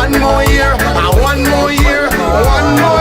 One more year, one more year, one more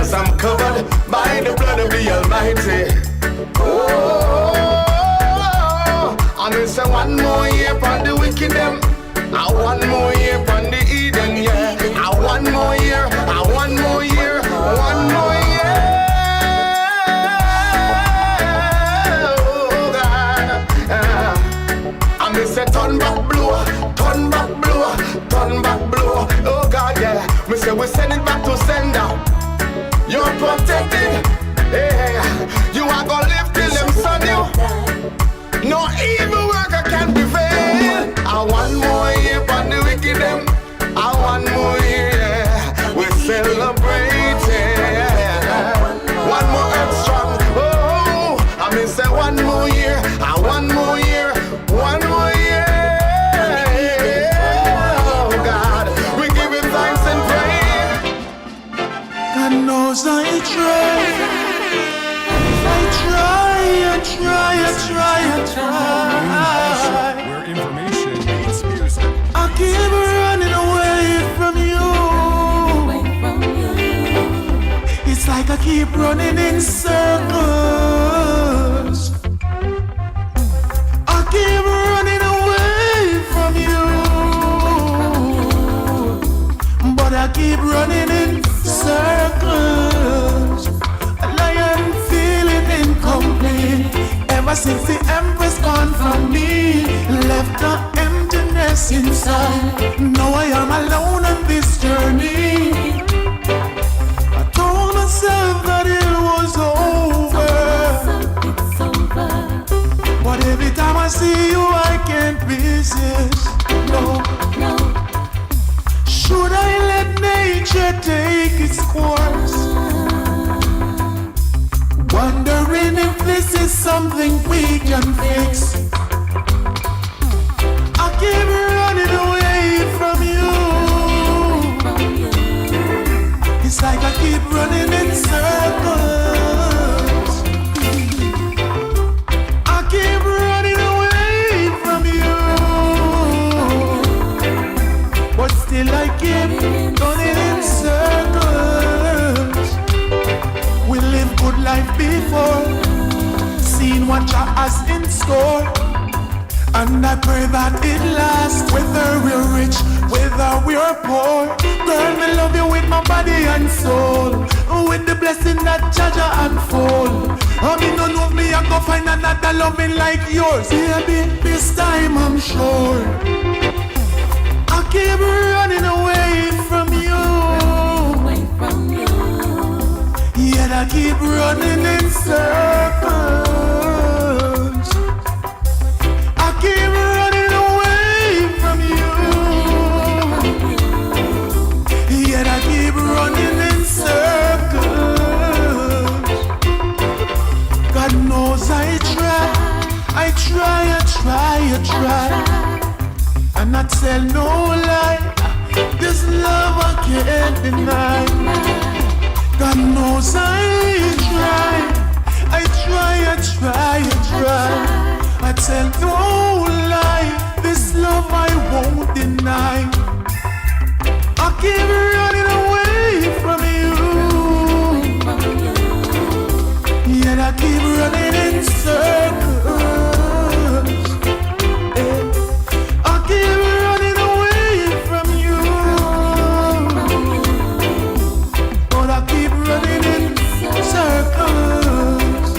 'cause I'm covered by the blood of the Almighty. Oh, I miss one more year for the wicked them. I one more year for the Eden, yeah. I one more year, I one more year, one more year. Oh God, I miss a turn back blow, turn back blow, turn back blow. Oh God, yeah. We say we send it back to sender. You're protected. Yeah, you are gonna live till them son you. No evil worker can prevail. I want more year for the wicked them. I want more year, yeah. We celebrate, yeah. One more earth strong. Oh, I mean say one more year. I want more year. One more year. Oh God, we give it thanks and praise. God knows I try. Where information meets music. I keep running away from you. It's like I keep running in circles. I keep running away from you, but I keep running in circles. And I am feeling incomplete. Ever since the Empress gone from me, left an emptiness inside. Now I am alone on this journey. I told myself that it was over, but every time I see you I can't resist. No. Should I let nature take its course? Wondering if this is something we can fix. I keep running away from you. It's like I keep running in circles. I keep running away from you, but still I keep running in circles. We live good life before, seen what Jah has in store, and I pray that it lasts. Whether we're rich, whether we're poor, girl, me love you with my body and soul, with the blessing that Jah unfold. I mean, no know me, I go find another loving like yours, baby. This time I'm sure. I keep running away from you. Yet I keep running in circles. I keep running away from you. Yet I keep running in circles. God knows I try. And I tell no lie. This love I can't deny. God knows I try. I tell no lie, this love I won't deny. I keep running away from you, yet I keep running in circles. I keep running away from you, but I keep running in circles.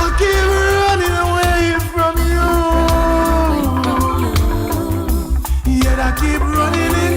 I keep running away from you, yet I keep running in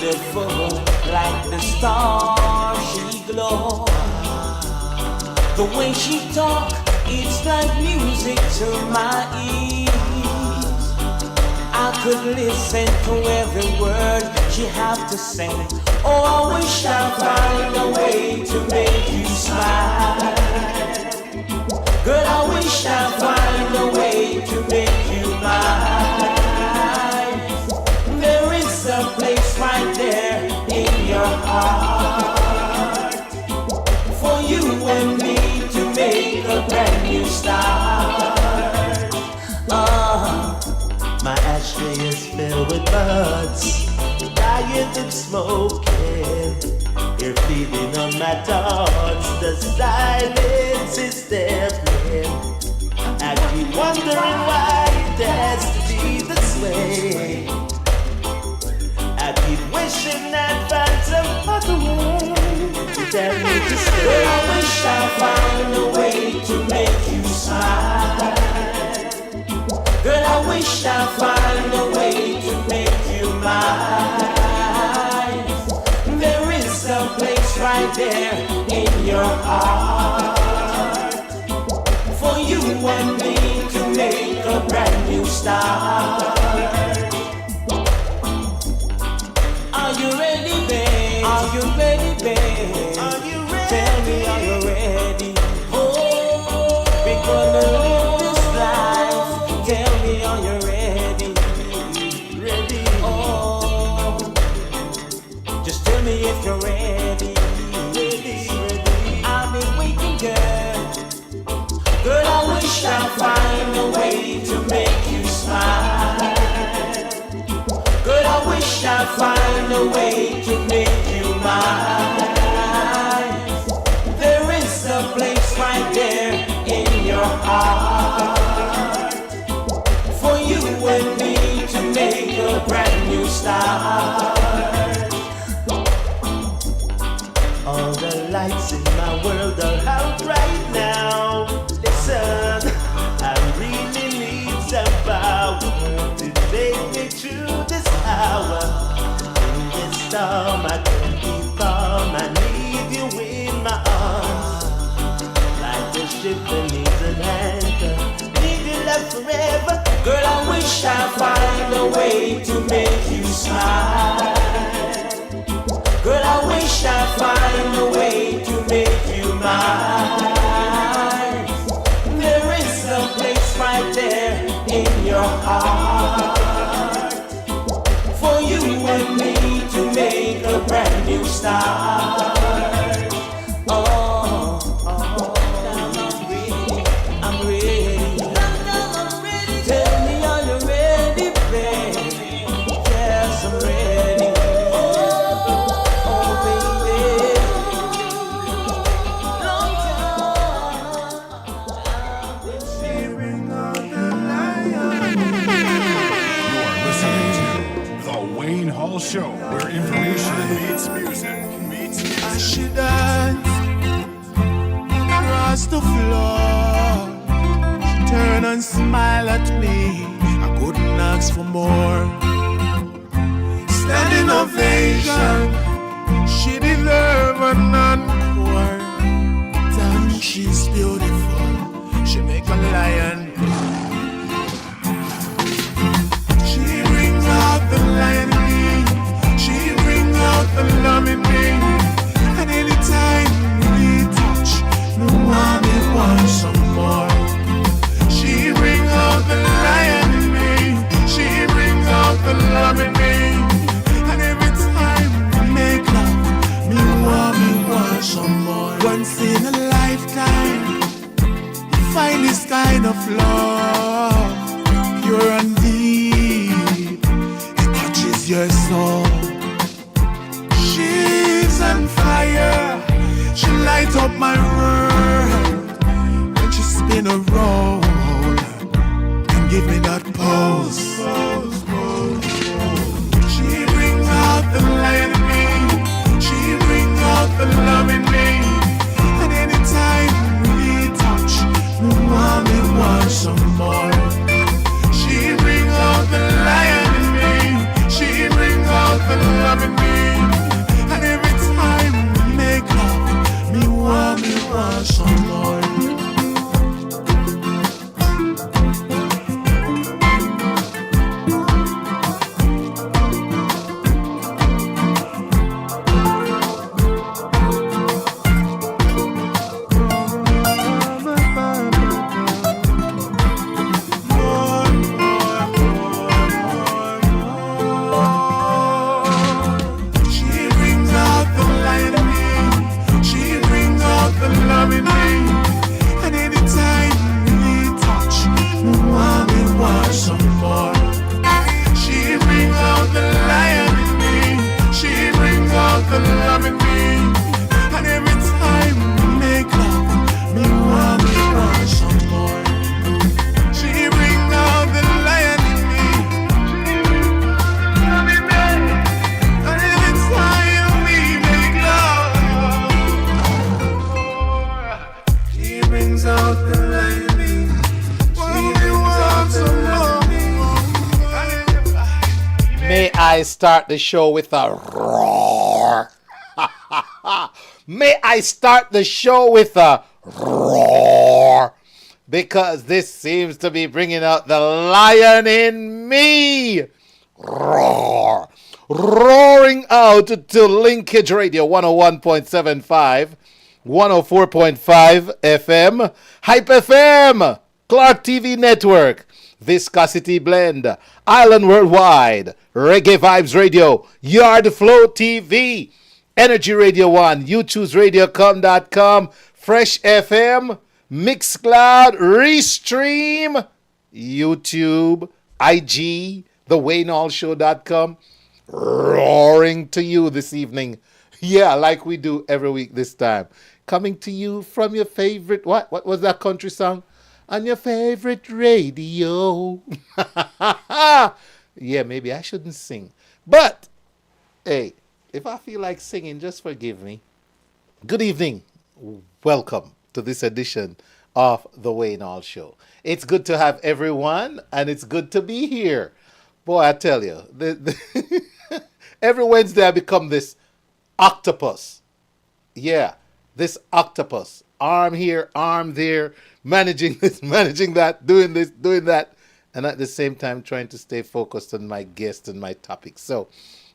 beautiful like the star she glows. The way she talk, it's like music to my ears. I could listen to every word she have to say. Oh, I wish I'd find a way to make you smile. Girl, I wish I'd find a way to make you mine. There is a place right there in your heart for you and me to make a brand new start. My ashtray is filled with buds, dying and smoking. You're feeding on my thoughts, the silence is deafening. I keep wondering why it has to be this way. I keep wishing I'd find some other way to tell me to stay. But I wish I'd find a way to make you smile. Girl, I wish I'd find a way to make you mine. There is a place right there in your heart for you and me to make a brand new start. Are you ready, babe? Are you ready, babe? Are you ready? Tell me, are you ready? Oh, we're gonna live this life. Tell me, are you ready? Ready? Oh, just tell me if you're ready. Ready, ready. I've been waiting, girl. Girl, I wish I'd find a way to make you smile. Girl, I wish I'd find a way to make you mine. There is a place right there in your heart for you and me to make a brand new start. All the lights in my world are out right now. Listen, I really need some power to take me through this hour. In this storm, I can't be calm. I need you in my arms, like the ship that needs an anchor. Need your love forever. Girl, I wish I'd find a way to make you smile. Girl, I wish I'd find a way to make you mine. There is a place right there in your heart for you and me to make a brand new start. Oh, I'm ready. Tell me, are you ready, babe? Yes, I'm ready. Show where information meets music. As she danced across the floor, she turned and smiled at me. I couldn't ask for more. Standing ovation, she deserved an encore. Damn, she's beautiful. She make a lion. She brings out the lion. The love in me, and anytime we touch, no mommy wants some more. She brings out the lion in me. She brings out the love in me, and every time we make love, me want some more. Once in a lifetime, you find this kind of love, pure and deep. It touches your soul. On fire, she lights up my world when she spin a roll and give me that pose. She brings out the lion in me. She brings out the love in me. And anytime we touch, mommy wants some more. She brings out the lion in me. She brings out the love in me. I start the show with a roar? May I start the show with a roar? Because this seems to be bringing out the lion in me. Roar. Roaring out to Linkage Radio 101.75, 104.5 FM, HypeFM, Clark TV Network, Viscosity Blend, Island Worldwide, Reggae Vibes Radio, Yard Flow TV, Energy Radio 1, YouTubeRadiocom.com, Fresh FM, Mixcloud, Restream, YouTube, IG, TheWayneHallShow.com. Roaring to you this evening. Yeah, like we do every week this time. Coming to you from your favorite, what was that country song? On your favorite radio. Yeah, maybe I shouldn't sing. But, hey, if I feel like singing, just forgive me. Good evening. Welcome to this edition of The Wayne Hall Show. It's good to have everyone, and it's good to be here. Boy, I tell you, every Wednesday I become this octopus. Yeah, this octopus. Arm here, arm there, managing this, managing that, doing this, doing that, and at the same time trying to stay focused on my guest and my topics. So,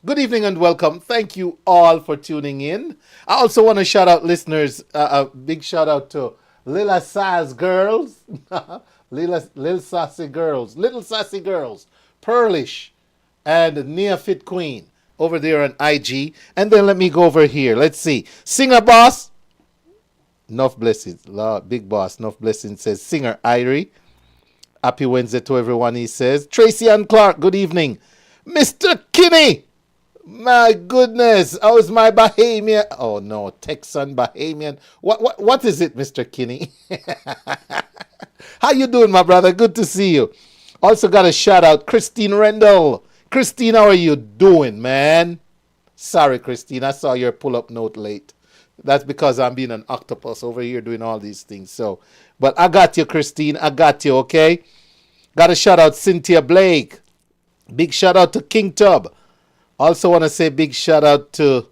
good evening and welcome. Thank you all for tuning in. I also want to shout out listeners, a big shout out to Lil Sass Girls, Lil Sassy Girls, Little Sassy Girls, Pearlish, and Neophyte Queen over there on IG. And then let me go over here. Let's see. Singer Boss, enough blessings. Lord, Big Boss, enough blessings, says Singer Irie. Happy Wednesday to everyone, he says. Tracy Ann Clark, good evening. Mr. Kinney, my goodness, how's my Bahamian? Oh no, Texan Bahamian. What is it, Mr. Kinney? How you doing, my brother? Good to see you. Also got a shout out, Christine Rendell. Christine, how are you doing, man? Sorry, Christine, I saw your pull-up note late. That's because I'm being an octopus over here doing all these things. So, but I got you, Christine. I got you, okay? Got a shout out, Cynthia Blake. Big shout out to King Tub. Also want to say big shout out to,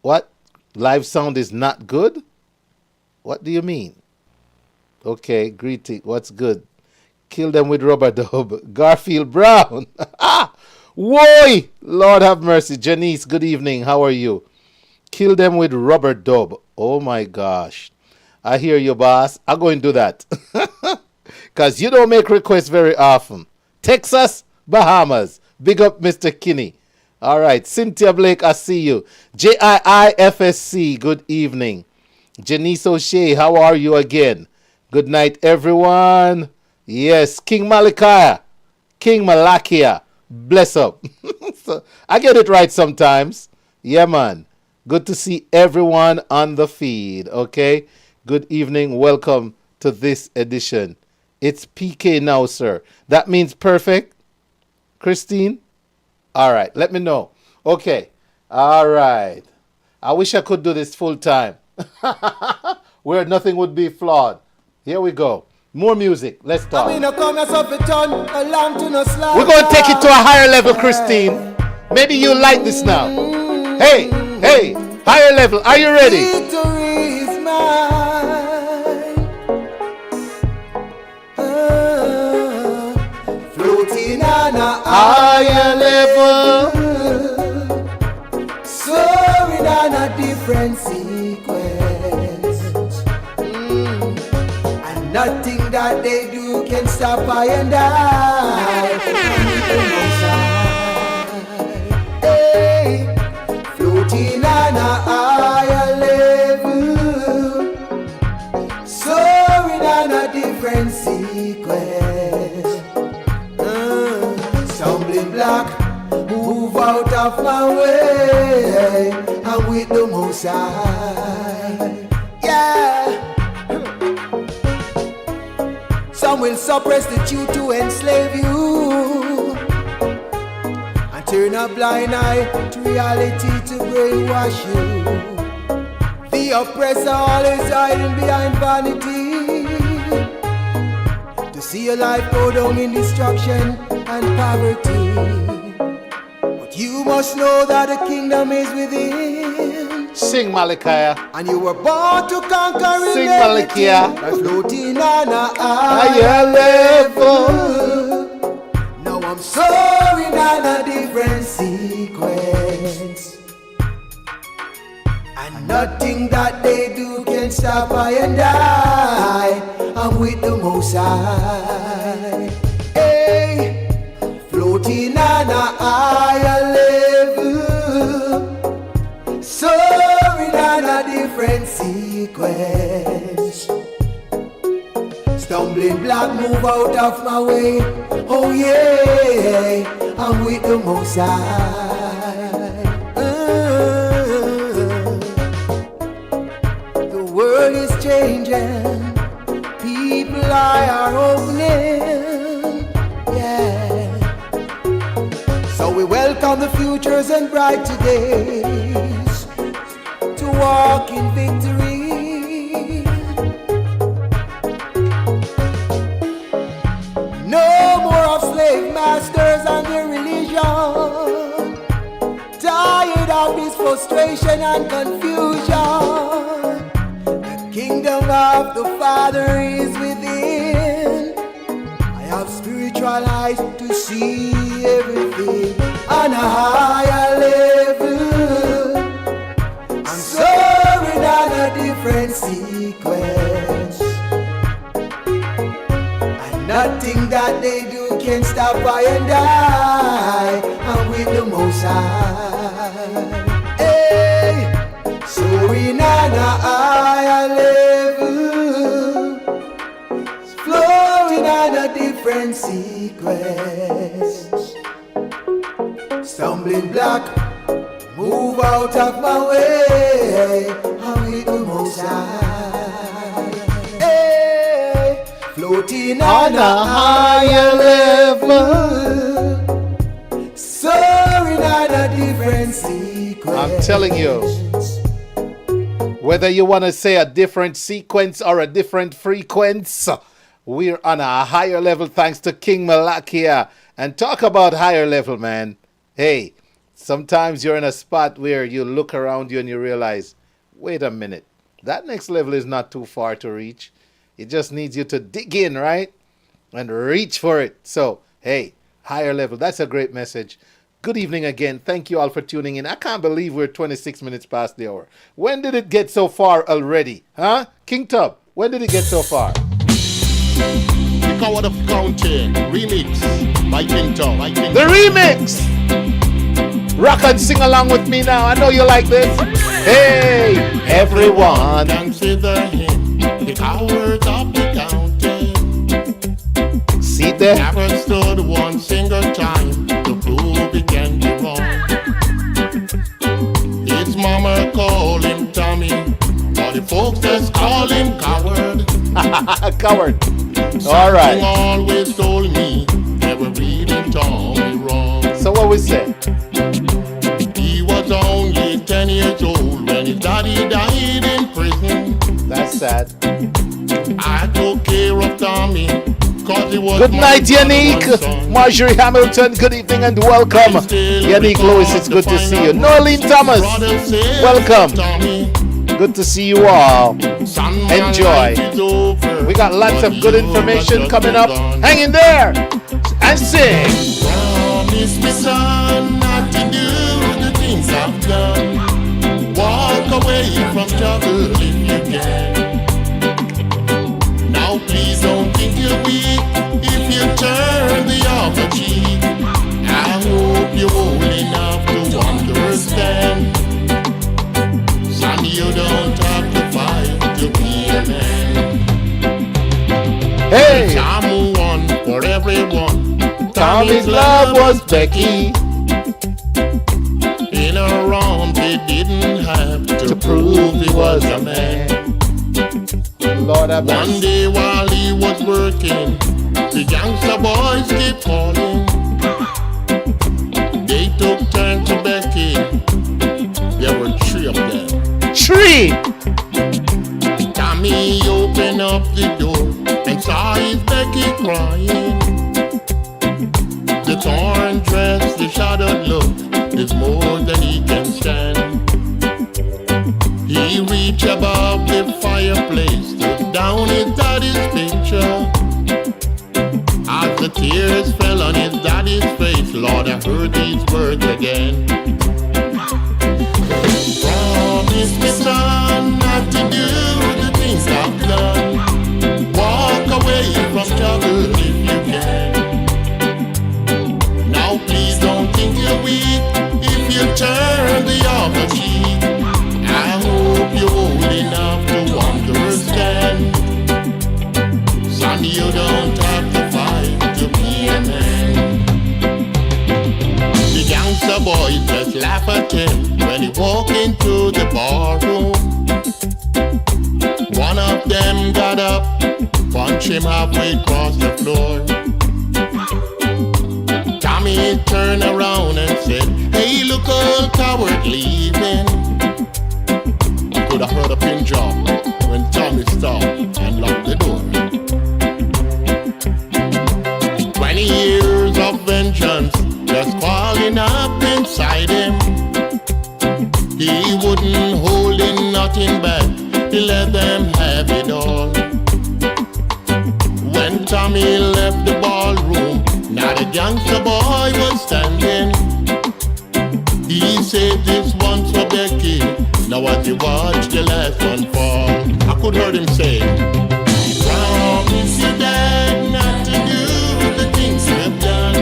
what? Live sound is not good? What do you mean? Okay, greeting. What's good? Kill them with rubber dub. Garfield Brown. Whoa! Lord have mercy. Janice, good evening. How are you? Kill them with rubber dub. Oh my gosh. I hear you, boss. I'm going to do that. Because you don't make requests very often. Texas, Bahamas. Big up, Mr. Kinney. All right. Cynthia Blake, I see you. JIIFSC, good evening. Janice O'Shea, how are you again? Good night, everyone. Yes, King Malachiah. King Malachiah. Bless up. So, I get it right sometimes. Yeah, man. Good to see everyone on the feed, okay? Good evening. Welcome to this edition. It's PK now, sir. That means perfect? Christine? All right. Let me know. Okay. All right. I wish I could do this full time. Where nothing would be flawed. Here we go. More music. Let's talk. We're going to take it to a higher level, Christine. Maybe you like this now. Hey, hey, higher level. Are you ready? Victory is mine. Floating on a higher level. Soaring on a different sequence. And nothing that they do can stop I and I. Hey, floating on a higher level, soaring on a different sequence. Stumbling block, move out of my way. I'm with the Most High. Yeah. Some will suppress the truth to enslave you and turn a blind eye to reality to brainwash you. The oppressor always hiding behind vanity to see your life go down in destruction and poverty. You must know that the kingdom is within. Sing Malachi. And you were born to conquer. Sing Malachi. By floating on a higher level. Now I'm soaring on a different sequence. And nothing that they do can stop I and I. I'm with the Most High. Hey, floating on a higher level, soaring on a different sequence. Stumbling block, move out of my way. Oh yeah, I'm with the Most High. The world is changing. People are opening. Yeah. So we welcome the futures and bright days to walk in victory. No more of slave masters and their religion. Tired of this frustration and confusion. The kingdom of the Father is within. I have spiritual eyes to see everything on a higher level. I'm soaring on a different sequence. And nothing that they do can stop I and I. I'm with the Most High. Hey, soaring on a higher level, flowing on a different sequence. Stumbling block, move out of my way. I'm with the Most High. Hey, floating on a higher level, soaring on a different sequence. I'm telling you, whether you want to say a different sequence or a different frequency, we're on a higher level thanks to King Malakia. And talk about higher level, man. Hey, sometimes you're in a spot where you look around you and you realize, wait a minute, that next level is not too far to reach. It just needs you to dig in, right? And reach for it. So, hey, higher level. That's a great message. Good evening again. Thank you all for tuning in. I can't believe we're 26 minutes past the hour. When did it get so far already? Huh? King Tub, when did it get so far? The Coward of County remix by King Tub. The remix! Rock and sing along with me now. I know you like this. Hey, everyone. Consider him the coward of the county. See there? Never stood one single time to prove he can be wrong. His mama called him Tommy, but the folks just call him coward. Coward. All right. Always told me never really told me wrong. So what we say? He was only 10 years old when his daddy died in prison. That's sad. I took care of Tommy, cause he was good night, Yannick. Marjorie Hamilton, good evening and welcome. Yannick Lewis, it's good to see you. Norleen Thomas, welcome. Good to see you all. Enjoy. We got lots of good information coming up. Hang in there and sing. Promise me, son, not to do the things I've done. Walk away from trouble if you can. Now please don't think you're weak if you turn the other cheek. I hope you're old enough to understand. Son, you don't have to fight to be a man. Hey! I'm one for everyone. Tommy's love was Becky. In her arms, he didn't have to prove he was a man. Lord have mercy. One day while he was working, the gangster boys kept calling. They took turn to Becky. There were 3 of them. 3! Tommy opened up the door and saw his Becky crying. The torn dress, the shattered look, is more than he can stand. He reached above the fireplace, took down his daddy's picture. As the tears fell on his daddy's face, Lord, I heard these words again. Promise me, son, not to do the things I've done. Walk away from trouble if you can. Now please don't think you're weak if you turn the other cheek. I hope you're old enough to understand. Son, you don't have to fight to be a man. The gangster boys just laugh at him when he walk into the barroom. One of them got up, punched him halfway across the floor. Tommy turned around and said, hey, look, old coward leaving. You could have heard a pin drop when Tommy stopped and locked the door. 20 years of vengeance just calling up inside him. He wouldn't hold in nothing back, he let them have it all. When Tommy left the ballroom, now the gangster boy was standing. He said this one's for Becky, now as he watched the last one fall, I could hear him say, promise you dad not to do the things we've done.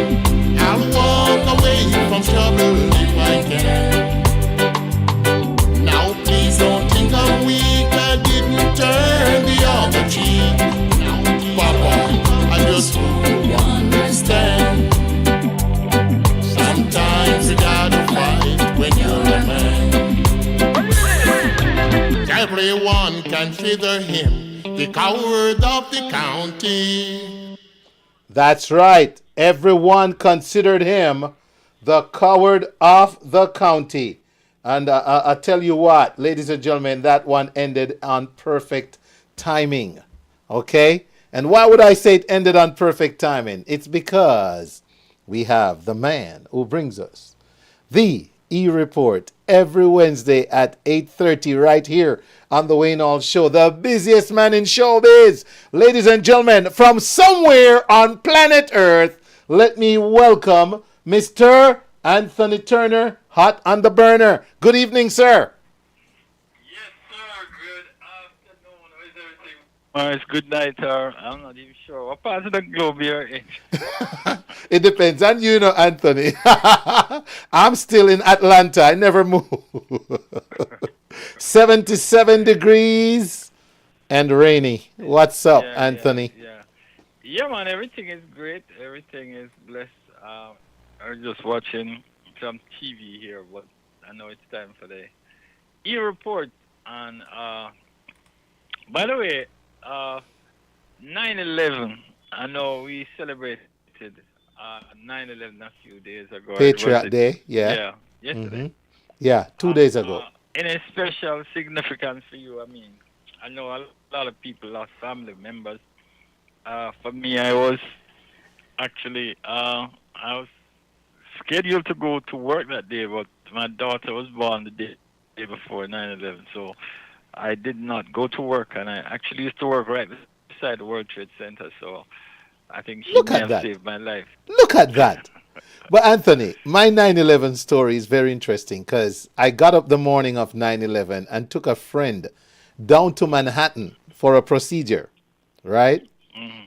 I'll walk away from trouble if I can. Now please don't think I'm weak, I didn't turn the other cheek. Now Papa, I just understand. Sometimes you gotta fight when you're a man. Everyone consider him the coward of the county. That's right. Everyone considered him the coward of the county. And I tell you what, ladies and gentlemen, that one ended on perfect timing. Okay? And why would I say it ended on perfect timing? It's because we have the man who brings us the eReport every Wednesday at 8:30 right here on the Wayne Hall Show. The busiest man in showbiz. Ladies and gentlemen, from somewhere on planet Earth, let me welcome Mr. Anthony Turner, hot on the burner. Good evening, sir. Yes, sir. Good afternoon. How is everything? It's good night, sir. I'm not even sure. What part of the globe you're in? It depends on you, know, Anthony. I'm still in Atlanta. I never move. 77 degrees and rainy. What's up, Anthony? Yeah, man. Everything is great. Everything is blessed. I'm just watching some TV here, but I know it's time for the eReport. And by the way, 9/11. I know we celebrated 9/11 a few days ago. Patriot Day, yeah. Yeah, yesterday. Mm-hmm. Yeah, 2 days ago. Any special significance for you? I mean, I know a lot of people lost family members. For me, I was actually, I was scheduled to go to work that day, but my daughter was born the day before 9/11, so I did not go to work, and I actually used to work right beside the World Trade Center, so I think she may have saved my life. Look at that. But Anthony, my 9/11 story is very interesting because I got up the morning of 9/11 and took a friend down to Manhattan for a procedure, right? Mm-hmm.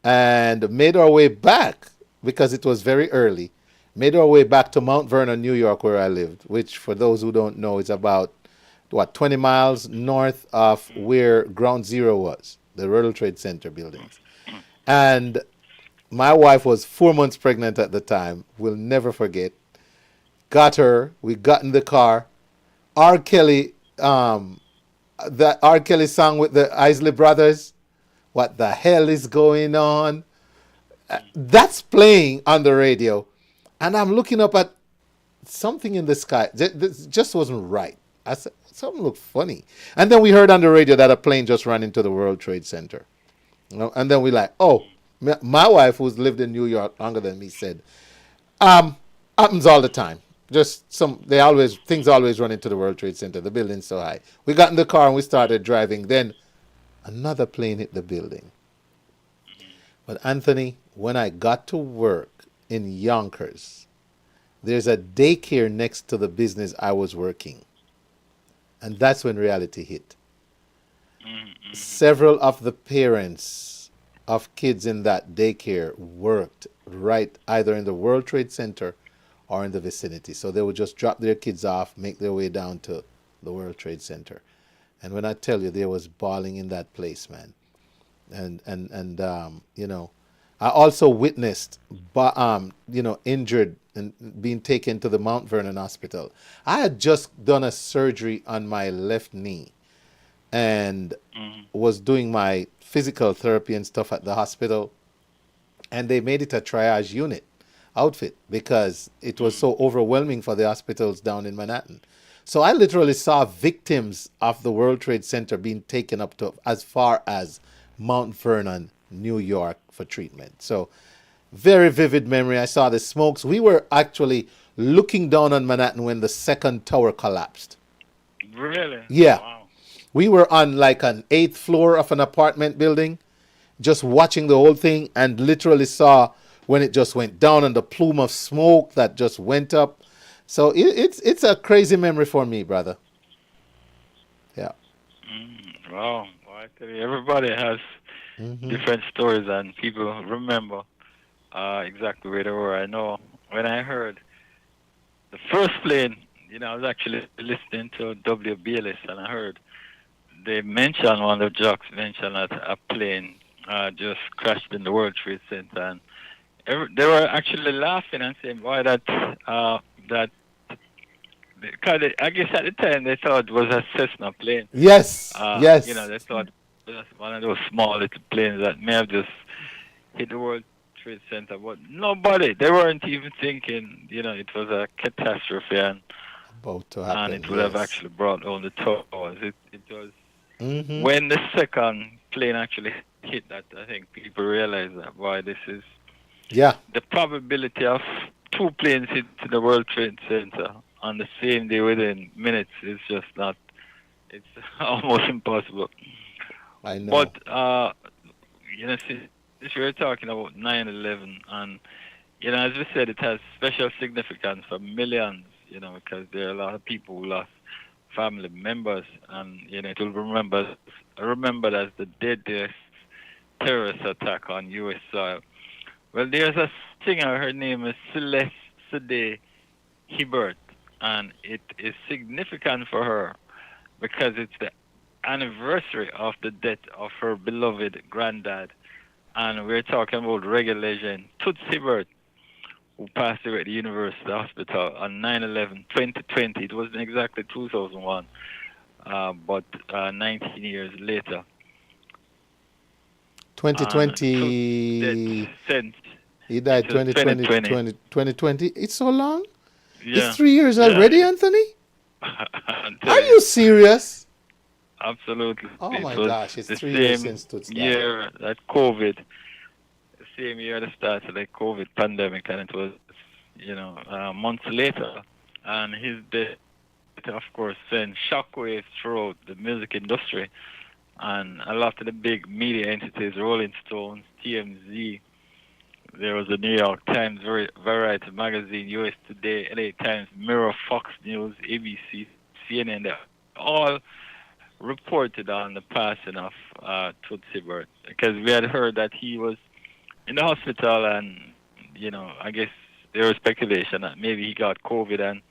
And made our way back because it was very early. Made our way back to Mount Vernon, New York, where I lived, which for those who don't know is about, 20 miles north of where Ground Zero was, the World Trade Center buildings. And my wife was 4 months pregnant at the time. We'll never forget. Got her. We got in the car. R. Kelly, that R. Kelly song with the Isley Brothers. What the hell is going on? That's playing on the radio. And I'm looking up at something in the sky. This just wasn't right. I said, something looked funny. And then we heard on the radio that a plane just ran into the World Trade Center. And then we like, oh, my wife, who's lived in New York longer than me, said, happens all the time. just things always run into the World Trade Center. The building's so high. We got in the car and we started driving. Then another plane hit the building. But Anthony, when I got to work in Yonkers, there's a daycare next to the business I was working. And that's when reality hit. Several of the parents of kids in that daycare worked right either in the World Trade Center or in the vicinity. So they would just drop their kids off, make their way down to the World Trade Center. And when I tell you, there was bawling in that place, man. And you know, I also witnessed, injured and being taken to the Mount Vernon Hospital. I had just done a surgery on my left knee and was doing my physical therapy and stuff at the hospital. And they made it a triage unit outfit because it was so overwhelming for the hospitals down in Manhattan. So I literally saw victims of the World Trade Center being taken up to as far as Mount Vernon, New York for treatment. So very vivid memory. I saw the smokes. We were actually looking down on Manhattan when the second tower collapsed. Really? Yeah. Wow. We were on like an 8th floor of an apartment building, just watching the whole thing, and literally saw when it just went down and the plume of smoke that just went up. So it's a crazy memory for me, brother. Yeah. Wow. Well, I tell you, everybody has different stories, and people remember exactly where they were. I know when I heard the first plane, I was actually listening to WBLS, and I heard they mentioned, one of the jocks mentioned that a plane just crashed in the World Trade Center, and they were actually laughing and saying, "Why that?" Because I guess at the time they thought it was a Cessna plane. Yes. Yes. They thought it was one of those small little planes that may have just hit the World Trade Center, but nobody. They weren't even thinking, it was a catastrophe and about to happen. And it would have actually brought down the towers. It was when the second plane actually hit that I think people realized that why this is. Yeah. The probability of two planes hit the World Trade Center on the same day within minutes is just not. It's almost impossible. I know. But since we were talking about 9/11, and as we said, it has special significance for millions. Because there are a lot of people who lost family members, and it will remembered as the deadliest terrorist attack on U.S. soil. Well, there's a singer. Her name is Celeste Hibbert, and it is significant for her because it's the anniversary of the death of her beloved granddad, and we're talking about reggae legend Toots Hibbert, who passed away at the University Hospital on 9/11/2020. It wasn't exactly 2001, but 19 years later. 2020. He died 2020. It's so long? Yeah. It's 3 years already, Anthony? Are you serious? Absolutely. Oh my gosh, it's 3 years since Toots died. Year that COVID. Same year the start of the COVID pandemic, and it was, months later, and his death, of course, sent shockwaves throughout the music industry, and a lot of the big media entities, Rolling Stones, TMZ, there was the New York Times, Variety Magazine, US Today, LA Times, Mirror, Fox News, ABC, CNN, they all reported on the passing of Toots Hibbert, because we had heard that he was in the hospital, and I guess there was speculation that maybe he got COVID, and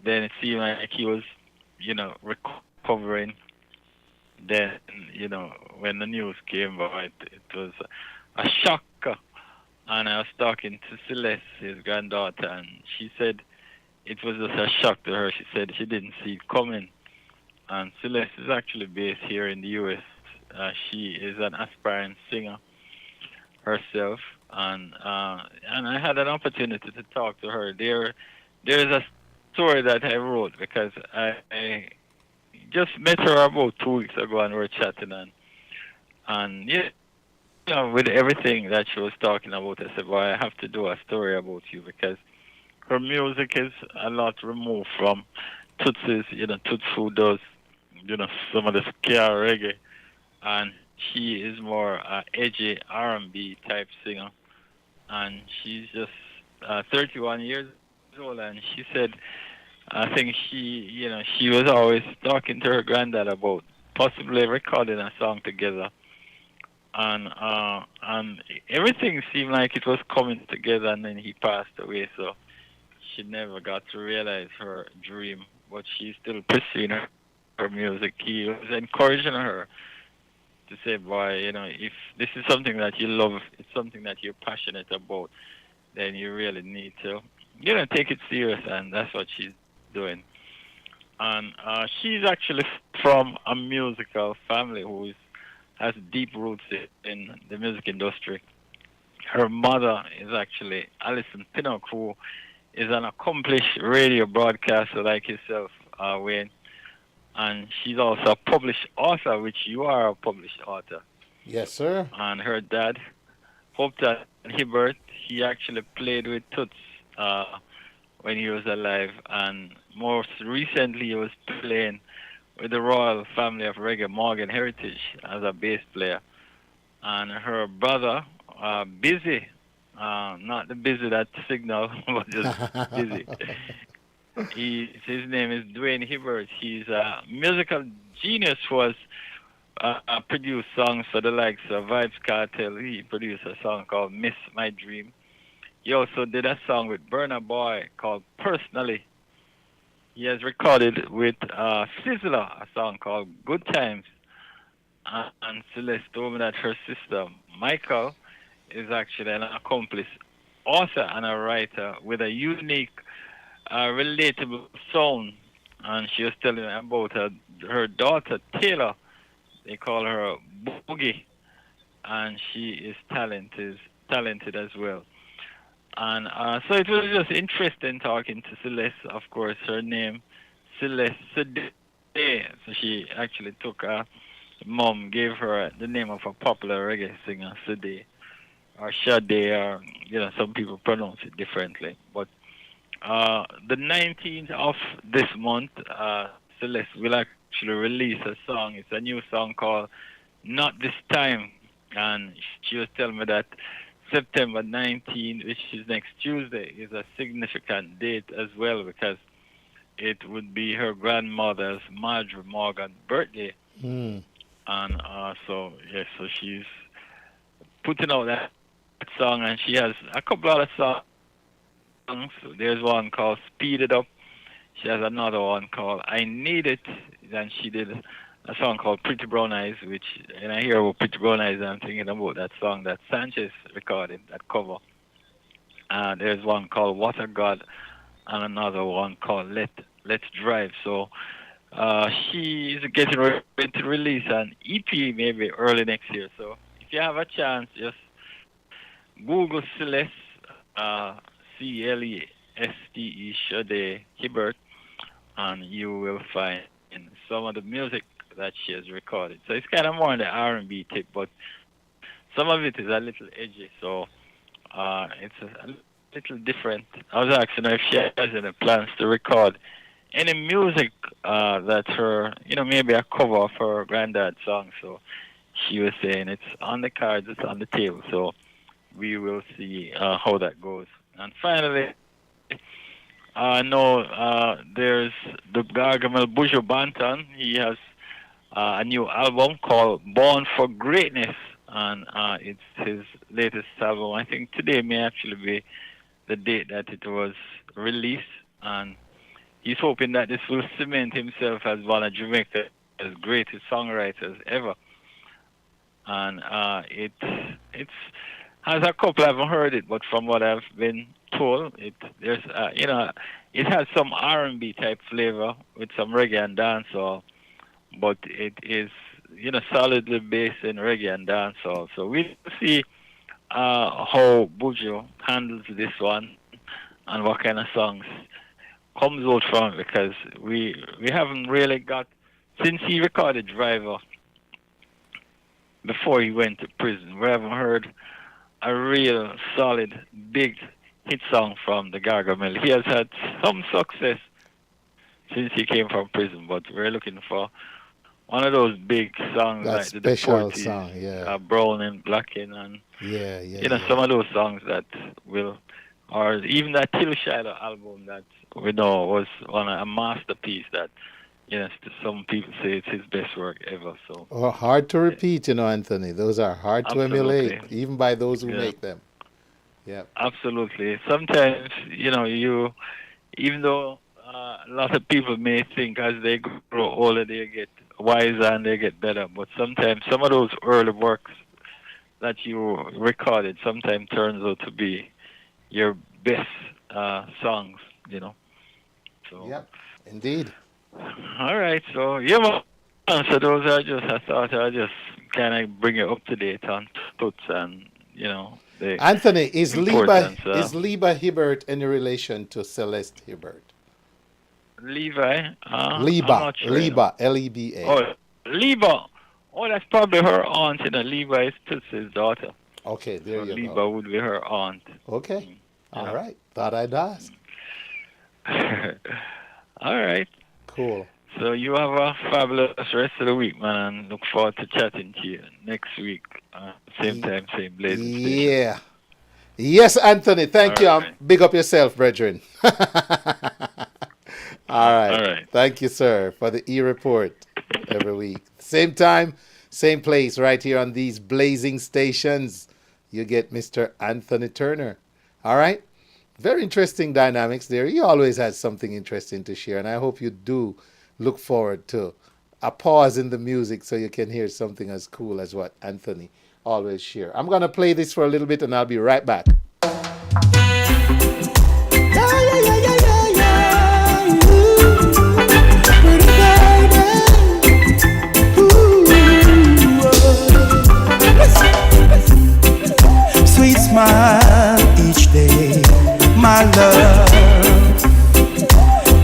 then it seemed like he was recovering. Then when the news came out, it was a shock. And I was talking to Celeste, his granddaughter, and she said it was just a shock to her. She said she didn't see it coming. And Celeste is actually based here in the U.S. She is an aspiring singer herself, and I had an opportunity to talk to her. There is a story that I wrote because I just met her about 2 weeks ago, and we were chatting, and with everything that she was talking about, I said, well, I have to do a story about you because her music is a lot removed from Toots's, Toots who does, some of the ska reggae, and she is more edgy R&B type singer, and she's just 31 years old, and she said, I think she was always talking to her granddad about possibly recording a song together, and everything seemed like it was coming together, and then he passed away, so she never got to realize her dream, but she's still pursuing her music. He was encouraging her to say, boy, if this is something that you love, it's something that you're passionate about, then you really need to, take it serious, and that's what she's doing. And she's actually from a musical family who has deep roots in the music industry. Her mother is actually Alison Pinnock, who is an accomplished radio broadcaster like yourself, Wayne. And she's also a published author, which you are a published author. Yes, sir. And her dad, Hopton Hibbert, he actually played with Toots when he was alive. And most recently, he was playing with the royal family of reggae, Morgan Heritage, as a bass player. And her brother, Busy, not the Busy that signal, but just Busy. His name is Dwayne Hibbert. He's a musical genius who has produced songs for the likes of Vibes Cartel. He produced a song called Miss My Dream. He also did a song with Burna Boy called Personally. He has recorded with Sizzler a song called Good Times. And Celeste told me that her sister, Michael, is actually an accomplished author and a writer with a unique, relatable sound. And she was telling me about her daughter, Taylor. They call her Boogie. And she is talented as well. And so it was just interesting talking to Celeste. Of course, her name, Celeste Sade. So she actually took mom gave her the name of a popular reggae singer, Sade, or Sade, or some people pronounce it differently. But the 19th of this month, Celeste will actually release a song. It's a new song called Not This Time, and she was telling me that September 19th, which is next Tuesday, is a significant date as well, because it would be her grandmother's, Marjorie Morgan, birthday. Mm. And so she's putting out that song, and she has a couple other songs. There's one called Speed It Up. She has another one called I Need It. Then she did a song called Pretty Brown Eyes, which, and I hear about Pretty Brown Eyes, I'm thinking about that song that Sanchez recorded, that cover. There's one called What a God, and another one called Let's Drive. So she's getting ready to release an EP maybe early next year. So if you have a chance, just Google Celeste, Celeste Sade Hibbert, and you will find some of the music that she has recorded. So it's kind of more on the R&B tip, but some of it is a little edgy, so it's a little different. I was asking her if she has any plans to record any music that's her, maybe a cover of her granddad's song. So she was saying it's on the cards, it's on the table. So we will see how that goes. And finally, I know there's the Gargamel Bujo Banton. He has a new album called Born for Greatness, and it's his latest album. I think today may actually be the date that it was released, and he's hoping that this will cement himself as one of Jamaica's greatest songwriters ever. And it has a couple, I haven't heard it, but from what I've been told, it has some R&B type flavor with some reggae and dancehall, but it is, solidly based in reggae and dancehall. So we'll see how Bujo handles this one and what kind of songs comes out from it, because we haven't really got, since he recorded Driver before he went to prison, we haven't heard a real solid big hit song from the Gargamel. He has had some success since he came from prison, but we're looking for one of those big songs That like the special Deportees, song, yeah. Brown and Blackin', and Yeah, yeah. you know yeah. some of those songs that will, or even that Till Shiloh album that we know was a masterpiece that, you know, some people say it's his best work ever. So Oh, hard to repeat, Anthony. Those are hard to absolutely, emulate, even by those who yeah, make them. Yeah. absolutely. Sometimes even though a lot of people may think as they grow older they get wiser and they get better, but sometimes some of those early works that you recorded sometimes turns out to be your best songs, So Yep. Indeed. all right, so yeah, man. So those are just I thought I just kind of bring you up to date on Toots and the Anthony, importance. is Liba Hibbert in relation to Celeste Hibbert? Levi, I'm Liba, not sure. Liba, L-E-B-A. Oh, Liba. Oh, that's probably her aunt. Liba is Toots' daughter. Okay, there So you Liba go. would be her aunt. Okay. Yeah. All right. Thought I'd ask. All right. Cool. So you have a fabulous rest of the week, man, and look forward to chatting to you next week. Same time, same blazing station. Yeah. Yes, Anthony. Thank you. right. Big up yourself, brethren. All right. All right. Thank you, sir, for the eReport every week. Same time, same place, right here on these blazing stations. You get Mr. Anthony Turner. All right. Very interesting dynamics there. He always has something interesting to share, and I hope you do look forward to a pause in the music so you can hear something as cool as what Anthony always share. I'm going to play this for a little bit, and I'll be right back. Sweet smile each day, my love.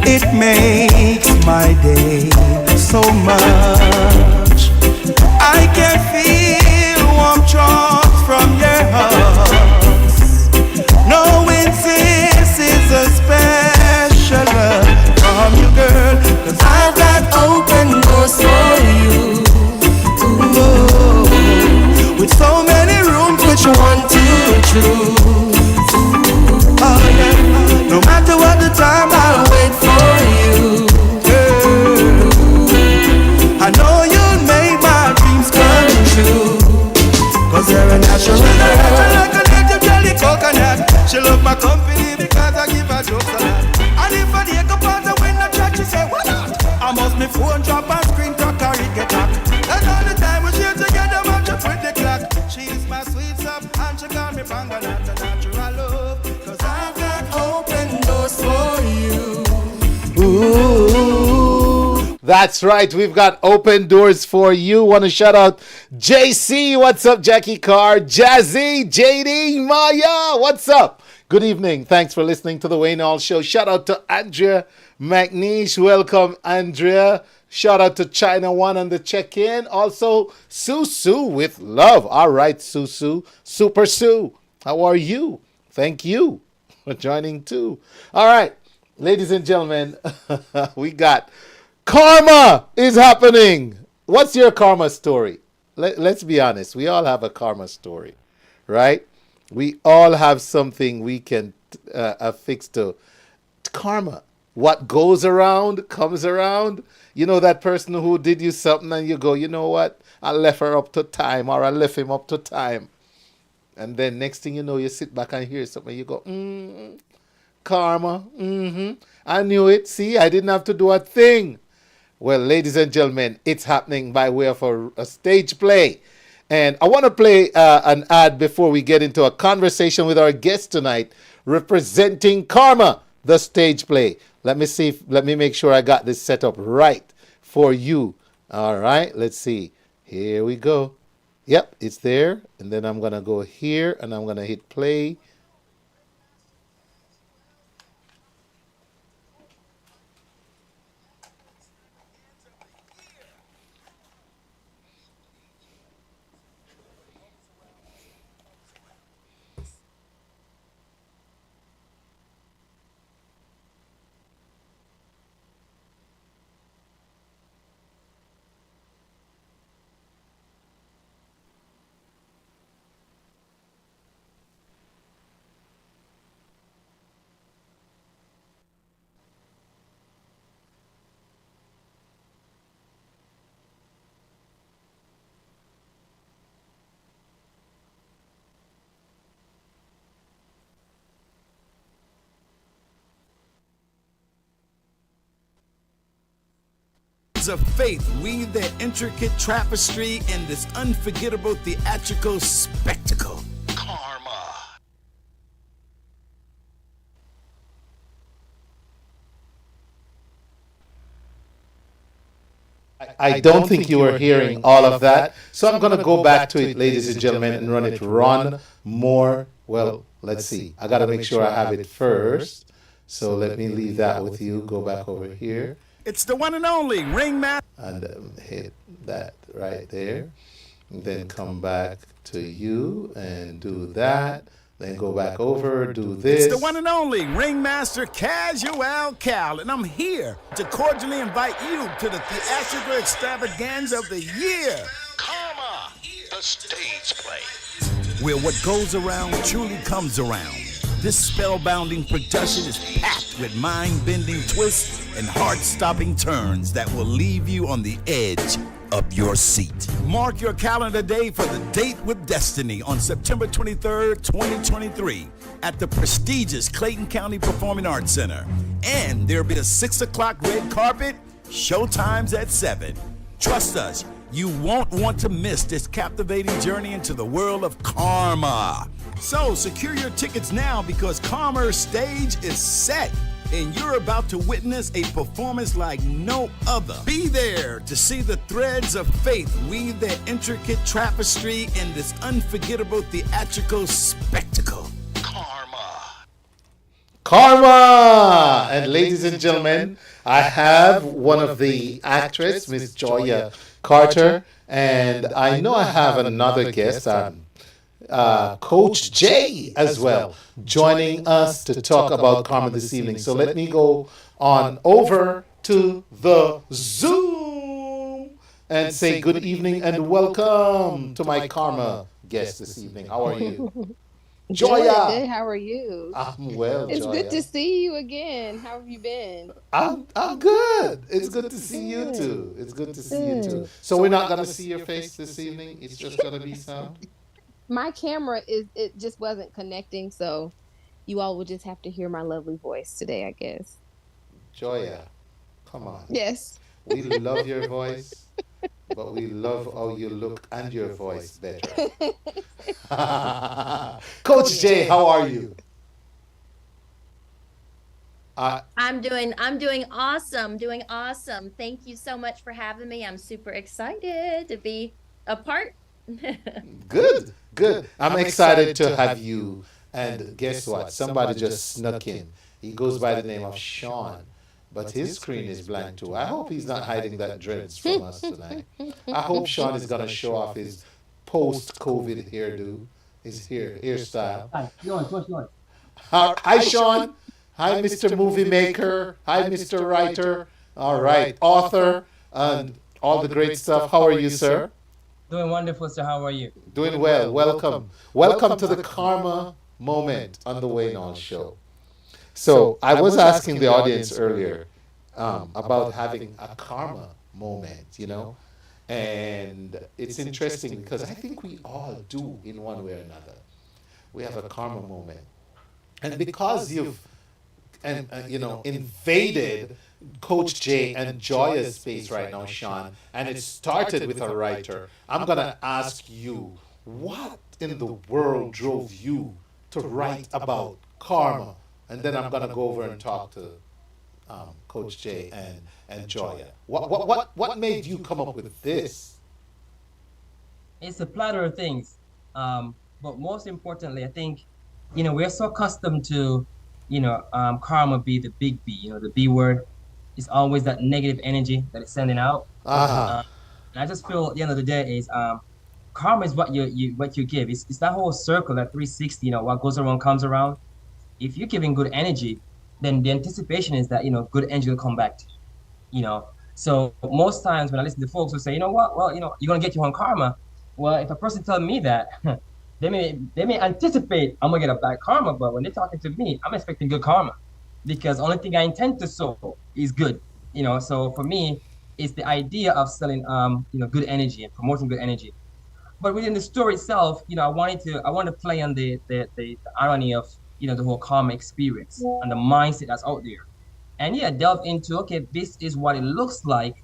It makes my day so much. I can feel warm charms from your hugs, knowing this is a special love from you, girl. 'Cause I've got open doors for you. Ooh, with so many rooms, which one to choose? Oh yeah, no matter what the time, I'll wait for you. Girl, I know you'll make my dreams come true. 'Cause you're a natural girl, like a native jelly coconut. She love my company because I give her jokes a lot. And if I take up on the window track, she say, what not? I must me phone drop and screen to carry get up. And all the time we share together, match up with the clock. She is my sweet stuff and she got me bangalat, a natural love. 'Cause I've got open doors for you. Ooh. That's right. We've got open doors for you. Want to shout out JC. What's up, Jackie Carr? Jazzy, JD, Maya. What's up? Good evening. Thanks for listening to the Wayne Hall Show. Shout out to Andrea McNeish. Welcome, Andrea. Shout out to China One on the check-in. Also, Sue with love. All right, Sue. Super Sue. How are you? Thank you for joining too. All right, ladies and gentlemen, we got karma is happening. What's your karma story? Let's be honest. We all have a karma story, right? We all have something we can affix to karma. What goes around comes around. You know that person who did you something and you go, you know what? I left her up to time, or I left him up to time. And then next thing you know, you sit back and hear something. You go, karma. I knew it. See, I didn't have to do a thing. Well, ladies and gentlemen, it's happening by way of a stage play. And I want to play an ad before we get into a conversation with our guest tonight, representing Karma, the stage play. Let me make sure I got this set up right for you. All right, let's see. Here we go. Yep, it's there. And then I'm going to go here and I'm going to hit play. threads of faith weave their intricate tapestry in this unforgettable theatrical spectacle. Karma. I don't think you were hearing all of that. So I'm going to go back to it, ladies and gentlemen, and run it more. Well, let's see. I got to make sure I have it first. So let me leave that with you. Go back over here. It's the one and only Ringmaster. And hit that right there. And then come back to you and do that. Then go back over, do this. It's the one and only Ringmaster Casual Cal, and I'm here to cordially invite you to the theatrical extravaganza of the year. Karma, the stage play. Where what goes around truly comes around. This spellbinding production is packed with mind-bending twists and heart-stopping turns that will leave you on the edge of your seat. Mark your calendar day for the Date with Destiny on September 23rd, 2023 at the prestigious Clayton County Performing Arts Center. And there'll be a 6 o'clock red carpet, showtimes at 7. Trust us, you won't want to miss this captivating journey into the world of karma. So secure your tickets now because Karma's stage is set. And you're about to witness a performance like no other. Be there to see the threads of faith weave their intricate tapestry in this unforgettable theatrical spectacle. Karma! And ladies and gentlemen, I have one of the actress, Miss Joya Carter, and I know I have another guest, Coach J as well, joining us to talk about karma this evening. So let me go on over to the Zoom and say good evening and welcome to my karma guest this evening. How are you? Joya. Good. How are you? I'm well, It's Joya. good to see you again. How have you been? I'm good. It's good to see you too. It's good to see you too. So we're not gonna see your face this evening. It's just gonna be sound. My camera it just wasn't connecting, so you all will just have to hear my lovely voice today, I guess. Joya, come on. Yes. We love your voice, but we love how you look and your voice better. Coach J, how are you? I'm doing awesome. Thank you so much for having me. I'm super excited to be a part. Good. I'm excited to have you. And guess what? Somebody just snuck in. He goes by the name of Shawn, but his screen is blank too. I hope he's not hiding that dreads from us tonight. I hope Shawn is going to show off his post-COVID hairdo, his hairstyle. Hi, Shawn. Hi, Mr. Movie Maker. Hi, Mr. Writer. All right, author, and all the great stuff. How are you, sir? Doing wonderful, sir. How are you? Doing well. Welcome to the Karma Moment on the Wayne Hall Show. So I was asking the audience earlier about having a karma moment, and it's interesting because I think we all do in one way or another. We have a karma moment, and because you've invaded Coach J and Joya's space right now, Shawn, and it started with a writer. I'm gonna ask you, what in the world drove you to write about karma? And then I'm gonna go over and talk to Coach J and Joya. What made you come up with this? It's a platter of things, but most importantly, I think we're so accustomed to karma be the big B, the B word. It's always that negative energy that it's sending out. And I just feel at the end of the day is karma is what you give. It's that whole circle, that 360. What goes around comes around. If you're giving good energy, then the anticipation is that good energy will come back to you. So most times when I listen to folks who say, well, you're gonna get your own karma. Well, if a person tells me that, they may anticipate I'm gonna get a bad karma, but when they're talking to me, I'm expecting good karma. Because the only thing I intend to sow is good, So for me, it's the idea of selling, good energy and promoting good energy. But within the story itself, I wanted to play on the irony of, the whole karma experience and the mindset that's out there, and delve into this is what it looks like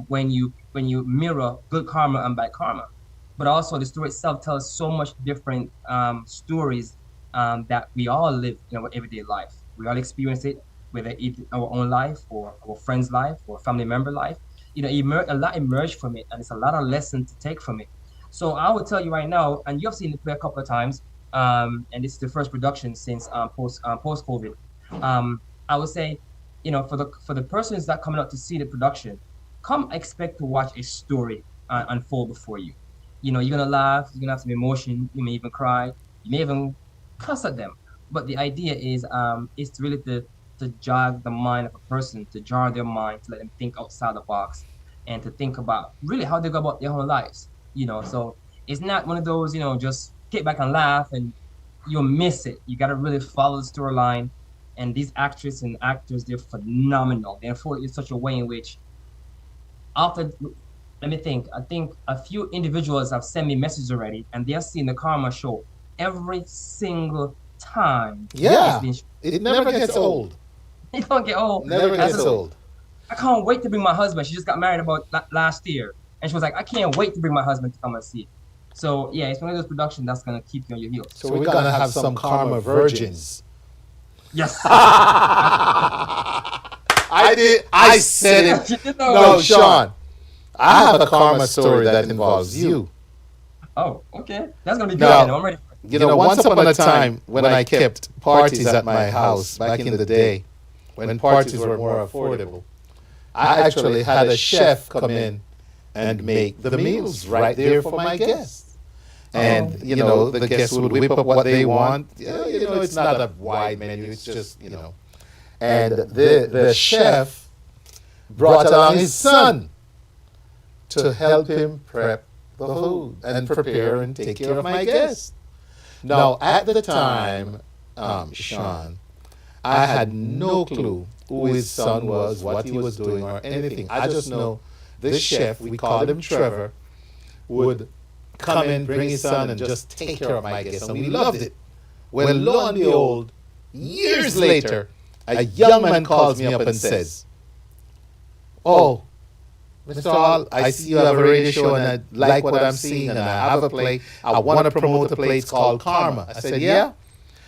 when you mirror good karma and bad karma. But also the story itself tells so much different stories that we all live in our everyday life. We all experience it, whether it's our own life or our friend's life or family member life. A lot emerged from it, and it's a lot of lessons to take from it. So I will tell you right now, and you've seen it play a couple of times, and this is the first production since post COVID. I would say, for the persons that coming out to see the production, come expect to watch a story unfold before you. You're gonna laugh, you're gonna have some emotion, you may even cry, you may even cuss at them. But the idea is to really to jog the mind of a person, to jar their mind, to let them think outside the box, and to think about really how they go about their own lives. So it's not one of those, just kick back and laugh and you'll miss it. You gotta really follow the storyline. And these actresses and actors, they're phenomenal. They unfold it in such a way in which after, let me think, I think a few individuals have sent me messages already, and they have seen the Karma show every single time. Yeah, it never gets old. It don't get old. Never gets old. I can't wait to bring my husband. She just got married about last year, and she was like, I can't wait to bring my husband to come and see it. So yeah, it's one of those productions that's gonna keep you on your heels. So we're gonna have some Karma virgins. Yes. I said it. No, Shawn. I have a Karma story that involves you. Oh, okay. That's gonna be good. I'm ready. Once upon a time when I kept parties at my house back in the day, when parties were more affordable, I actually had a chef come in and make the meals right there for my guests. And, the guests would whip up what they want. It's not a wide menu. It's just, And the chef brought along his son to help him prep the food and prepare and take care of my guests. Now, at the time, Shawn, I had no clue who his son was, what he was doing, or anything. I just know this chef, we called him Trevor, would come in, bring his son, and just take care of my guests. And we loved it. Well, lo and behold, years later, a young man calls me up and says, "Oh, Mr. Hall, I see you have a radio show and I like what I'm seeing and I have a play. I want to promote a play. It's called Karma." I said, "Yeah?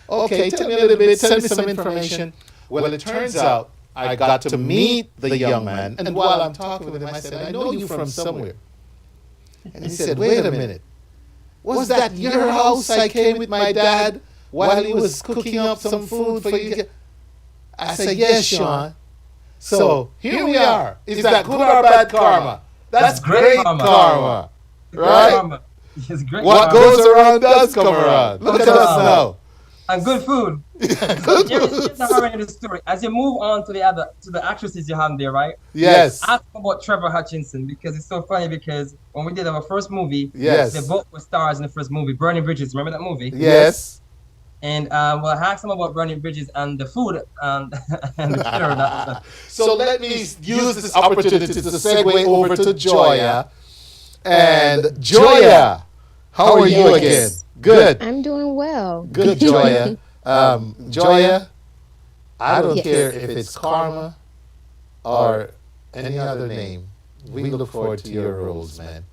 Okay, tell me a little bit, send me some information." Well, it turns out I got to meet the young man, and while I'm talking with him, I said, "I know you from somewhere." And he said, "Wait a minute. Was that your house I came with my dad while he was cooking up some food for you?" I said, "Yes, Shawn." So here we are. Is that good or bad karma? That's great karma. Right? Karma. It's great what karma. goes around does come around. Look at us now. And good food. Here's the horror in the story. As you move on to the actresses you have there, right? Yes. Ask about Trevor Hutchinson, because it's so funny, because when we did our first movie, yes, they both were stars in the first movie, Burning Bridges. Remember that movie? Yes. And well, I asked them about Burning Bridges and the food and the dinner. So let me use this opportunity to segue over to Joya. And Joya, how are you again? Good. I'm doing well. Good, Joya. Joya, I don't care if it's Karma or any other name. We look forward to your roles, man.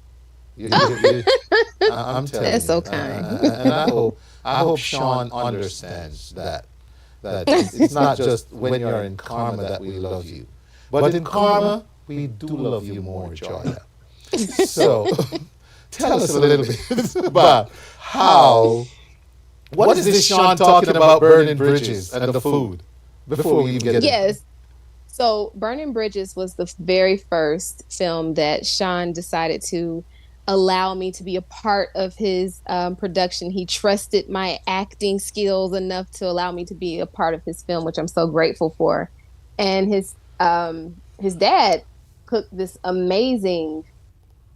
I'm telling you. That's so kind. And I hope Shawn understands that it's not just when you're in Karma that we love you, but in Karma we do love you more, Joya. So tell us a little bit about what is this Shawn talking about Burning Bridges and the food before we get Yes. So Burning Bridges was the very first film that Shawn decided to allow me to be a part of his production. He trusted my acting skills enough to allow me to be a part of his film, which I'm so grateful for. And his dad cooked this amazing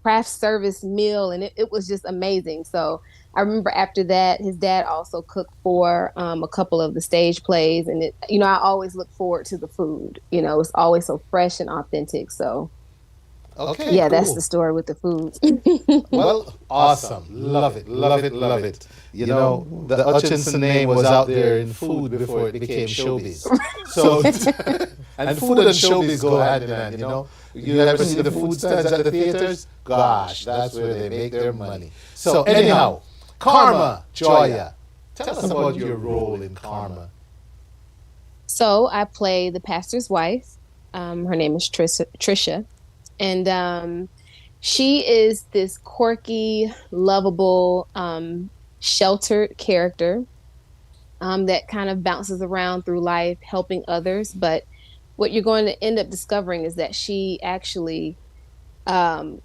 craft service meal, and it was just amazing. So I remember after that, his dad also cooked for a couple of the stage plays, and I always look forward to the food. It's always so fresh and authentic. So Okay. Yeah, cool. that's the story with the food. Well, awesome. Love it. Love it. Love it. You know, the Hutchinson name was out there in food before it became showbiz. So, and food and showbiz go hand in hand, you know. You ever see the food stands at the theaters? Gosh, that's where they make their money. So anyhow, Karma, Joya, tell us about your role in Karma. So I play the pastor's wife. Her name is Trisha. And she is this quirky, lovable, sheltered character that kind of bounces around through life, helping others. But what you're going to end up discovering is that she actually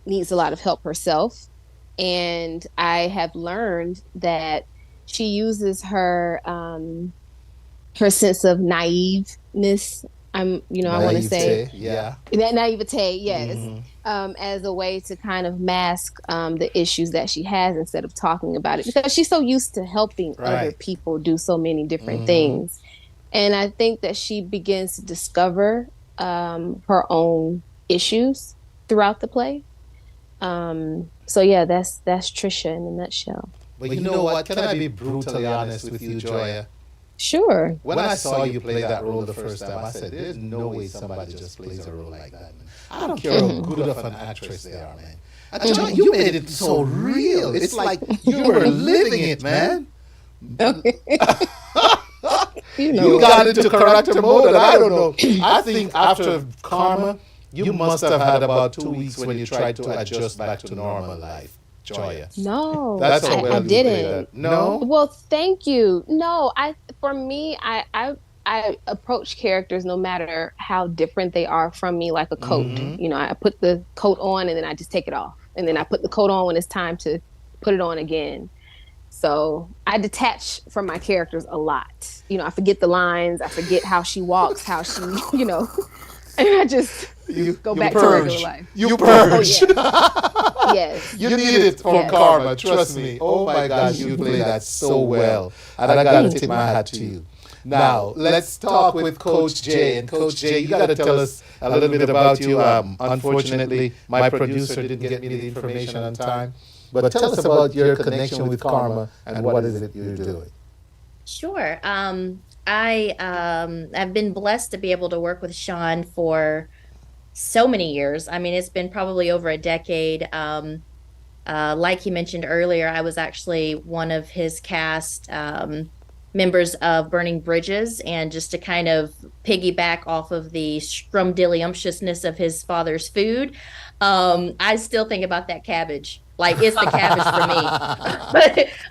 needs a lot of help herself. And I have learned that she uses her sense of naiveness. I want to say, that naivete, yes, as a way to kind of mask the issues that she has instead of talking about it, because she's so used to helping other people do so many different things. And I think that she begins to discover her own issues throughout the play. So yeah, that's Trisha in a nutshell. But you know what? Can I be brutally honest with you, Joya? Sure. When I saw you play that role the first time, I said, there's no way somebody just plays a role like that, man. I don't care how good of an actress they are, man. And Joya, you made it so real. It's like you were living it, man. You got into character mode, and I don't know. I think after Karma, you must have had about 2 weeks when you tried to adjust back to normal life. Joya. No, that's how well I you didn't. played that. No. Well, thank you. No, I approach characters no matter how different they are from me, like a coat. You know, I put the coat on and then I just take it off, and then I put the coat on when it's time to put it on again. So I detach from my characters a lot. You know, I forget the lines, I forget how she walks, how she, you know, and I just go back to regular life. You purge. Oh, yes. You need it for Karma, trust me. Oh my gosh, you play that so well. And I got to tip my hat to you. Now, let's talk with Coach J. And Coach J, you got to tell us a little bit about you. Unfortunately, my producer didn't get me the information on time. But tell us about your connection with Karma and what is it you're doing. Sure. I've been blessed to be able to work with Shawn for so many years. I mean, it's been probably over a decade. Like he mentioned earlier, I was actually one of his cast members of Burning Bridges, and just to kind of piggyback off of the scrumdiddlyumptiousness of his father's food, I still think about that cabbage. Like, it's the cabbage for me.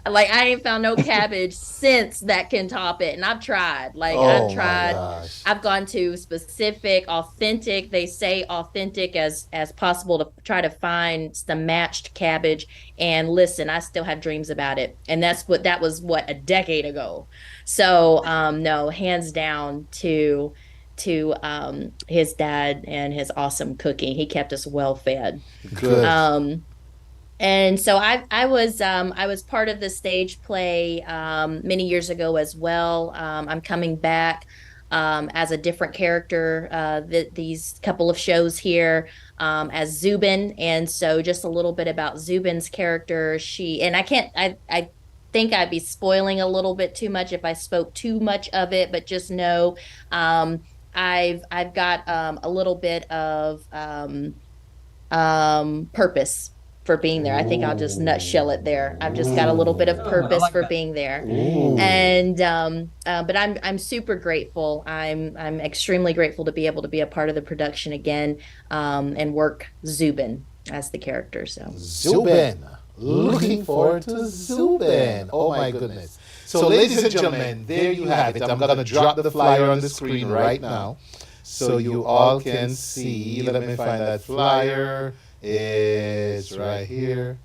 Like, I ain't found no cabbage since that can top it. And I've tried. Like, I've tried. I've gone to specific, authentic, they say authentic as possible, to try to find the matched cabbage. And listen, I still have dreams about it. And that was a decade ago. So, no, hands down to his dad and his awesome cooking. He kept us well fed. Good. And so I was part of the stage play many years ago as well. I'm coming back as a different character these couple of shows here as Zubin. And so just a little bit about Zubin's character. I think I'd be spoiling a little bit too much if I spoke too much of it, but just know I've got a little bit of purpose for being there. I think I'll just nutshell it there. I've just got a little bit of purpose for being there. And but I'm super grateful. I'm extremely grateful to be able to be a part of the production again, and work Zubin as the character. So Zubin. Looking forward to Zubin. Oh my goodness. So ladies and gentlemen, there you have it. I'm going to drop the flyer on the screen right now so you all can see. Let me find that flyer. It's right here.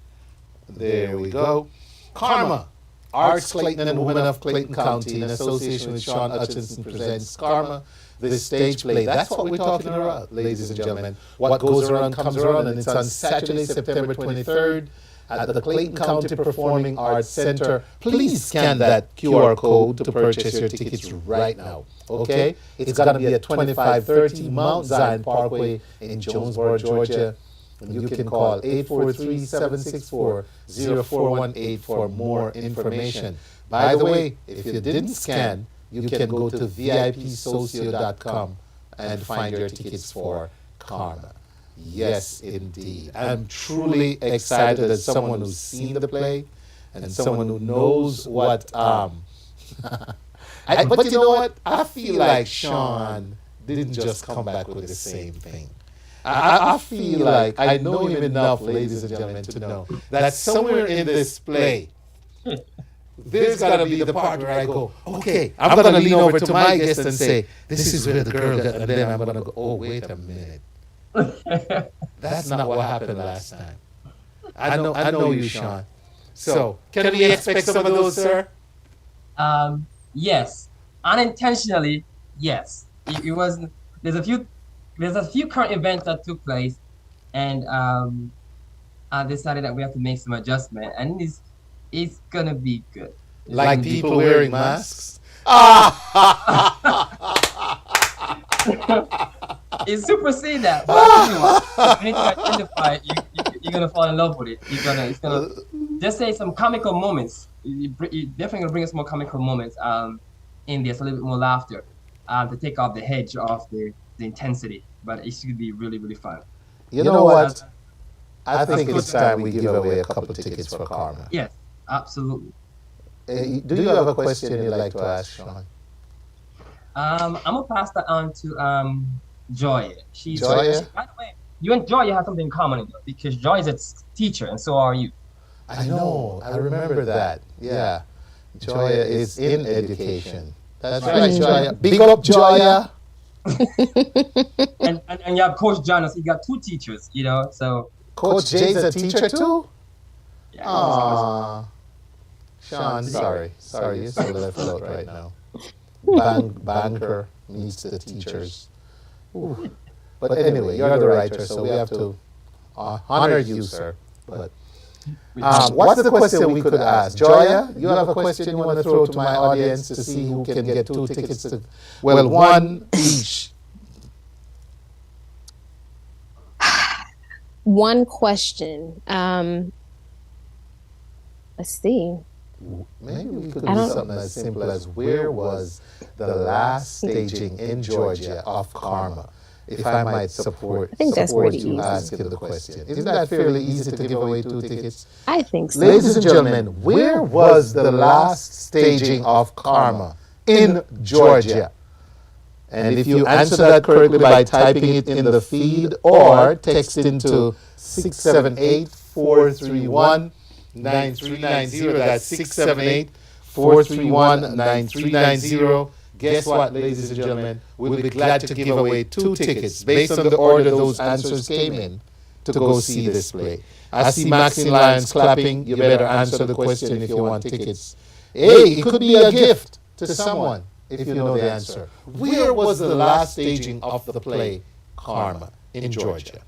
There we go. Karma. Arts Clayton and Women of Clayton County, in association with Shawn Hutchinson, presents Karma, the stage play. That's what we're talking about, ladies and gentlemen. What goes around comes around, and it's on Saturday, September 23rd at the Clayton County Performing Arts Center. Please scan that QR code to purchase your tickets right now. Okay? It's going to be at 2530 Mount Zion Parkway in Jonesboro, Georgia. And you can call 843-764-0418 for more information. By the way, if you didn't scan, you can go to vipsocio.com and find your tickets for Karma. Yes, indeed. I'm truly excited as someone who's seen the play and someone who knows what... but you know what? I feel like Shawn didn't just come back with the same thing. I feel like I know him enough, ladies and gentlemen, to know that somewhere in this play, there's got to be the part where I go, okay, I'm going to lean over to my guest and say, this is where the girl got, and then I'm going to go, oh, wait a minute. That's not what happened last time. I know you, Shawn. So, can we expect some of those, sir? Yes. Unintentionally, yes. It was. There's a few current events that took place, and I decided that we have to make some adjustment, and it's gonna be good. Like people wearing masks? It supersedes that. But anyway, you need to identify it, you're gonna fall in love with it. It's gonna just say some comical moments. You're definitely gonna bring us more comical moments in there, so a little bit more laughter to take off the hedge of the intensity. But it should be really, really fun. You know what? I think it's time we give away a couple of tickets for Karma. Yes, absolutely. Do you have a question you'd like to ask, Shawn? I'm gonna pass that on to Joya. Joya? By the way, you and Joya have something in common, because Joya is a teacher, and so are you. I know. I remember that. Yeah. Joya is in education. That's right, Joya. Big up, Joya. and you have Coach John, so you got two teachers, so... Coach Jay's a teacher too? Yeah. Aww. Shawn, sorry, you're so left out right now. Banker meets the teachers. Ooh. But anyway, you're the writer, so we have to honor you, sir. But what's the question we could ask? Joya, you have a question you want to throw to my audience to see who can get 2 tickets to... Well, one each. One question. Let's see. Maybe we could do something as simple as, where was the last staging in Georgia of Karma? If I might support you asking the question. Isn't that fairly easy to give away 2 tickets? I think so. Ladies and gentlemen, where was the last staging of Karma in Georgia? And if you answer that correctly by typing it in the feed or text into 678-431-9390. That's 678-431-9390. Guess what, ladies and gentlemen? We'll be glad to give away 2 tickets based on the order those answers came in to go see this play. I see Maxine Lyons clapping. You better answer the question if you want tickets. Hey, it could be a gift to someone if you know the answer. Where was the last staging of the play Karma in Georgia?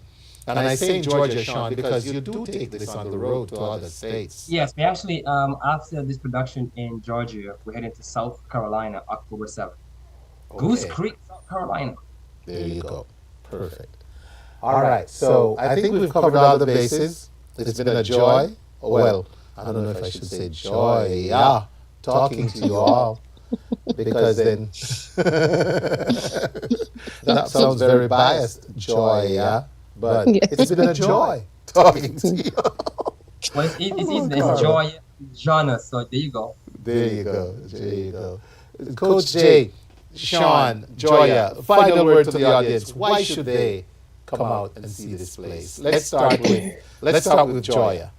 And I say in Georgia, Shawn, because you do take this on the road to other states. Yes, we actually, after this production in Georgia, we're heading to South Carolina, October 7th. Okay. Goose Creek, South Carolina. There you go. Perfect. All right, so I think we've covered all the bases. It's been a joy. Well, I don't know if I should say joy. Yeah, talking to you all. Because then that sounds very biased. Joy, yeah. But it's been a joy talking to you. Well, it's Joy, Jana, so there you go. There you go. Coach Jay, Shawn, Joya, final word to the audience. Why should they come out and see this place? Let's start with Joya.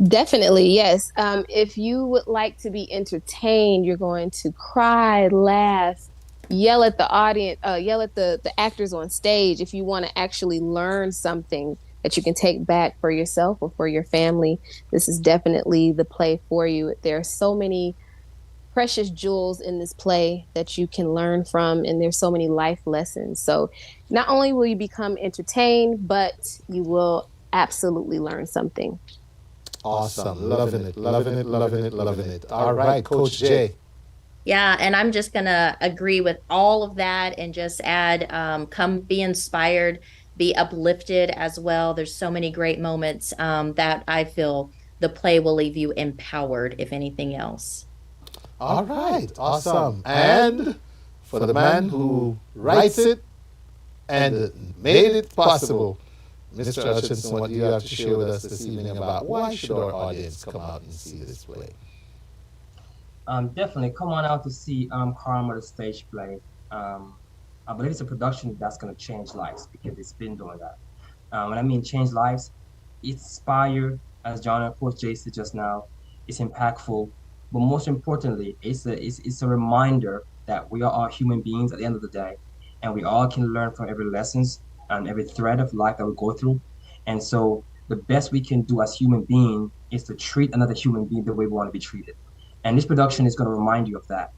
Definitely, yes. If you would like to be entertained, you're going to cry, laugh, yell at the audience, yell at the actors on stage. If you want to actually learn something that you can take back for yourself or for your family, this is definitely the play for you. There are so many precious jewels in this play that you can learn from, and there's so many life lessons. So not only will you become entertained, but you will absolutely learn something. Awesome. Loving it. All right, Coach Jay. Yeah, and I'm just going to agree with all of that and just add, come be inspired. be uplifted as well. There's so many great moments that I feel the play will leave you empowered, if anything else. All right, awesome. And for the man who writes it and made it possible, Mr. Hutchinson, what do you have to share with us this evening about why should our audience come out and see this play? Definitely come on out to see Karma, the stage play. I believe it's a production that's going to change lives because it's been doing that. When I mean change lives, it's inspired, as John and Coach Jay said just now, it's impactful, but most importantly, it's a reminder that we are all human beings at the end of the day, and we all can learn from every lessons and every thread of life that we go through. And so the best we can do as human beings is to treat another human being the way we want to be treated. And this production is going to remind you of that.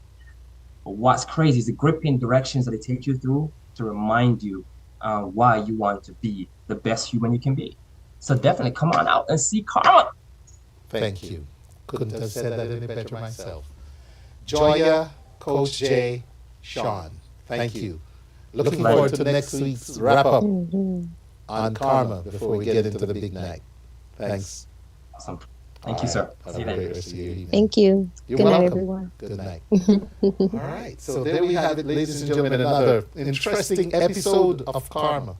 But what's crazy is the gripping directions that they take you through to remind you why you want to be the best human you can be. So definitely come on out and see Karma. Thank you. Couldn't have said that any better myself. Joya, Coach Jay, Shawn, thank you. Looking forward to next week's wrap-up on Karma before we get into the big night. Thanks. Awesome. Thank you, sir. Have a great rest of your evening. Thank you. You're Good welcome. night, everyone. Good night. All right. So there we have it, ladies and gentlemen, another interesting episode of Karma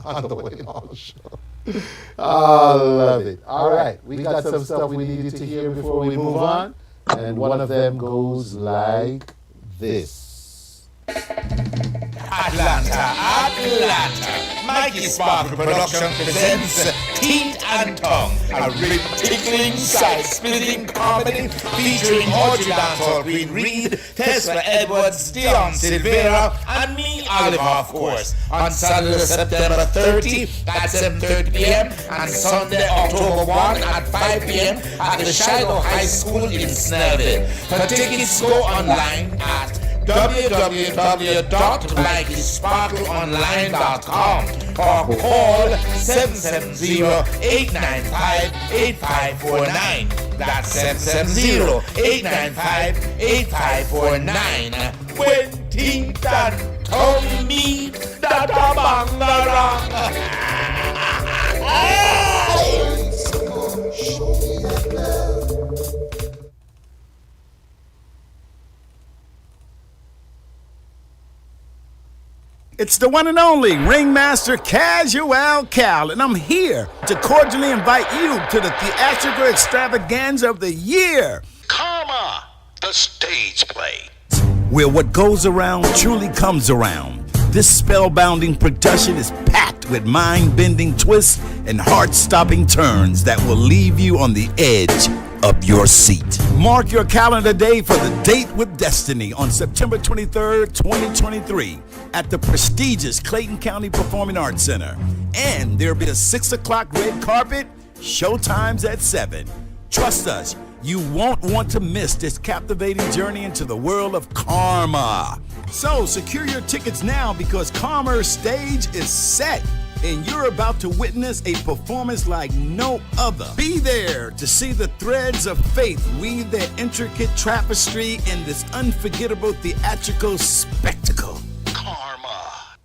on the Way On Show. I love it. All right. We got some stuff we needed to hear before we move on. And one of them goes like this. Atlanta. Mikey Sparkle Production presents Teeth and Tongue, a rip-tickling, side-splitting comedy featuring Audrey Dancehall Queen Reed, Tesla Edwards, Dion Silvera, and me, Oliver, of course, on Saturday, September 30 at 7:30 p.m. and Sunday, October 1 at 5 p.m. at the Shiloh High School in Snellville. For tickets, go online at www.MikeySparkleOnline.com or call 770-895-8549. That's 770-895-8549. When teeth and tongue meet, that a bangarang. It's the one and only Ringmaster Casual Cal, and I'm here to cordially invite you to the theatrical extravaganza of the year. Karma, the stage play. Where what goes around truly comes around. This spellbinding production is packed with mind-bending twists and heart-stopping turns that will leave you on the edge of your seat. Mark your calendar day for the Date with Destiny on September 23rd, 2023 at the prestigious Clayton County Performing Arts Center. And there'll be a 6 o'clock red carpet, showtimes at 7. Trust us, you won't want to miss this captivating journey into the world of Karma. So secure your tickets now because Karma's stage is set. And you're about to witness a performance like no other. Be there to see the threads of faith weave their intricate tapestry in this unforgettable theatrical spectacle. Karma.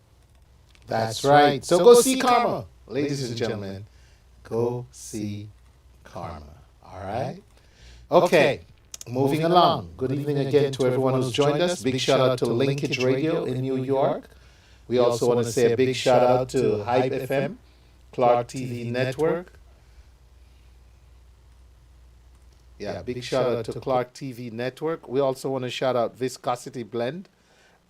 That's right. So go see Karma, ladies and gentlemen. Go see Karma. All right? Okay. Moving along. Good evening again to everyone who's joined us. Big shout out to Linkage Radio in New York. We also want to say a big shout out to HypeFM, Clark TV Network. Yeah, big shout out to Clark TV Network. We also want to shout out Viscosity Blend,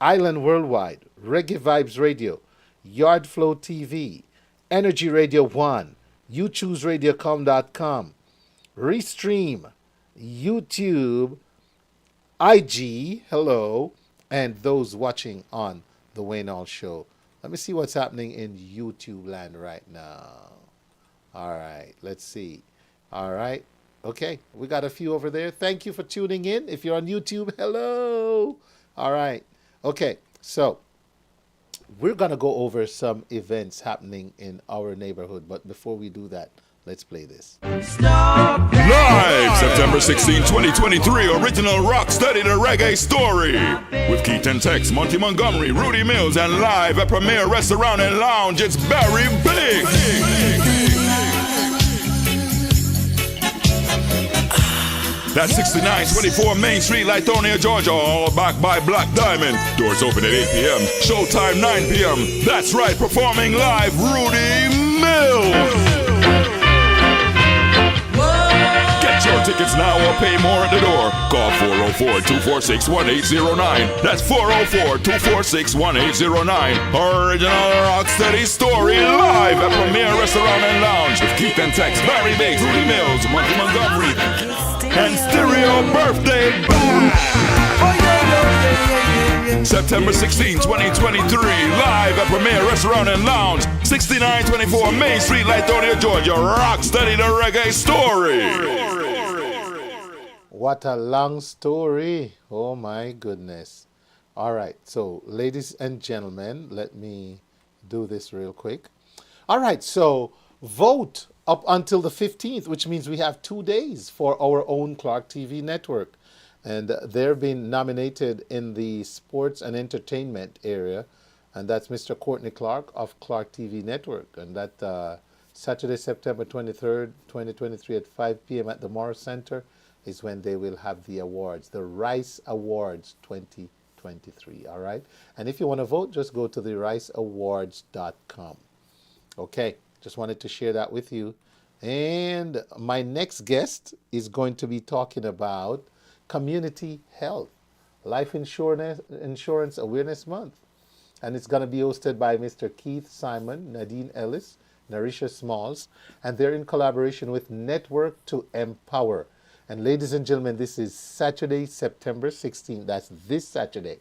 Island Worldwide, Reggae Vibes Radio, Yard Flow TV, Energy Radio 1, YouChooseRadiocom.com, Restream, YouTube, IG, hello, and those watching on The Wayne All Show. Let me see what's happening in YouTube land right now. All right, let's see. All right. Okay, we got a few over there. Thank you for tuning in. If you're on YouTube, hello. All right. Okay, so we're going to go over some events happening in our neighborhood. But before we do that, Let's play this. Live September 16, 2023, original rock steady the Reggae Story with Keith and Tex, Monty Montgomery, Rudy Mills, and live at Premier Restaurant and Lounge. It's Barry Big. That's 6924 Main Street, Lithonia, Georgia, all backed by Black Diamond. Doors open at 8 p.m. Showtime 9 p.m. That's right, performing live, Rudy Mills. Get your tickets now or pay more at the door. Call 404-246-1809. That's 404-246-1809. Original Rocksteady Story live at Premier Restaurant and Lounge with Keith and Tex, Barry Biggs, Rudy Mills, Monty Montgomery, and Stereo Birthday Band. September 16, 2023, live at Premier Restaurant and Lounge, 6924 Main Street, Lithonia, Georgia. Rocksteady the Reggae Story. What a long story. Oh my goodness. All right, so ladies and gentlemen, let me do this real quick. All right, so vote up until the 15th, which means we have 2 days for our own Clark TV network. And they're being nominated in the sports and entertainment area. And that's Mr. Courtney Clark of Clark TV Network. And that Saturday, September 23rd, 2023 at 5 p.m. at the Morris Center is when they will have the awards, the Rice Awards 2023. All right. And if you want to vote, just go to the riceawards.com. Okay. Just wanted to share that with you. And my next guest is going to be talking about community health, life insurance awareness month. And it's going to be hosted by Mr. Keith Simon, Nadine Ellis, Narisha Smalls, and they're in collaboration with Network to Empower. And ladies and gentlemen, this is Saturday, September 16th. That's this Saturday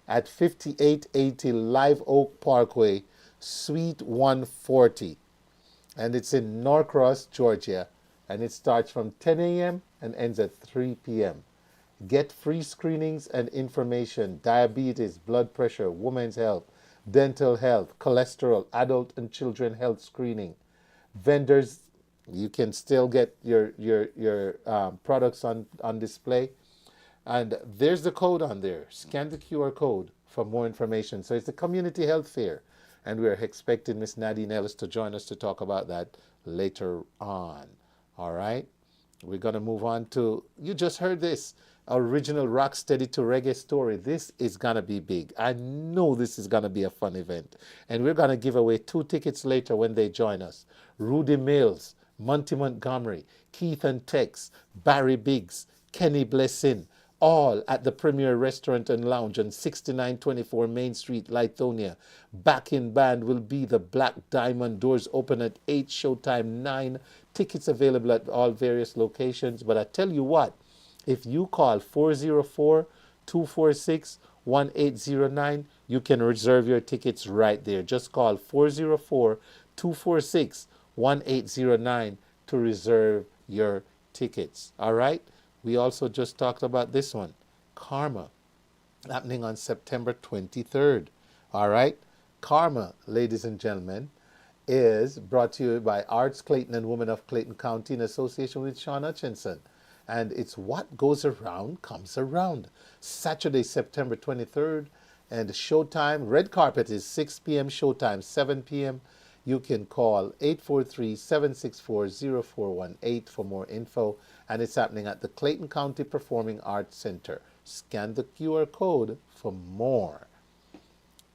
at 5880 Live Oak Parkway, Suite 140. And it's in Norcross, Georgia. And it starts from 10 a.m. and ends at 3 p.m. Get free screenings and information: diabetes, blood pressure, women's health, dental health, cholesterol, adult and children health screening. Vendors, you can still get your products on display. And there's the code on there. Scan the QR code for more information. So it's a community health fair. And we're expecting Miss Nadine Ellis to join us to talk about that later on. All right? We're going to move on to, you just heard this, original Rocksteady to Reggae Story. This is going to be big. I know this is going to be a fun event. And we're going to give away 2 tickets later when they join us. Rudy Mills, Monty Montgomery, Keith and Tex, Barry Biggs, Kenny Blessing, all at the Premier Restaurant and Lounge on 6924 Main Street, Lithonia. Back in band will be the Black Diamond. Doors open at 8, showtime 9. Tickets available at all various locations. But I tell you what, if you call 404-246-1809, you can reserve your tickets right there. Just call 404-246-1809 to reserve your tickets. All right? We also just talked about this one, Karma, happening on September 23rd. All right? Karma, ladies and gentlemen, is brought to you by Arts Clayton and Women of Clayton County in association with Shawn Hutchinson. And it's what goes around comes around. Saturday, September 23rd, and showtime, red carpet is 6 p.m., showtime 7 p.m. You can call 843-764-0418 for more info. And it's happening at the Clayton County Performing Arts Center. Scan the QR code for more.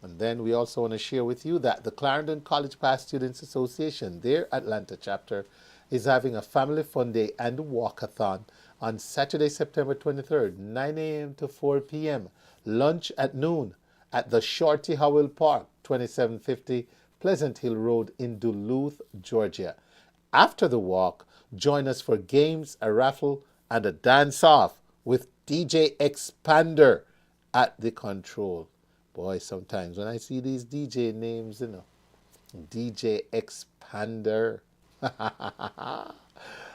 And then we also want to share with you that the Clarendon College Past Students Association, their Atlanta chapter, is having a family fun day and walkathon on Saturday, September 23rd, 9 a.m. to 4 p.m. Lunch at noon at the Shorty Howell Park, 2750 Pleasant Hill Road in Duluth, Georgia. After the walk, join us for games, a raffle, and a dance-off with DJ Expander at the control. Boy, sometimes when I see these DJ names, you know, DJ Expander.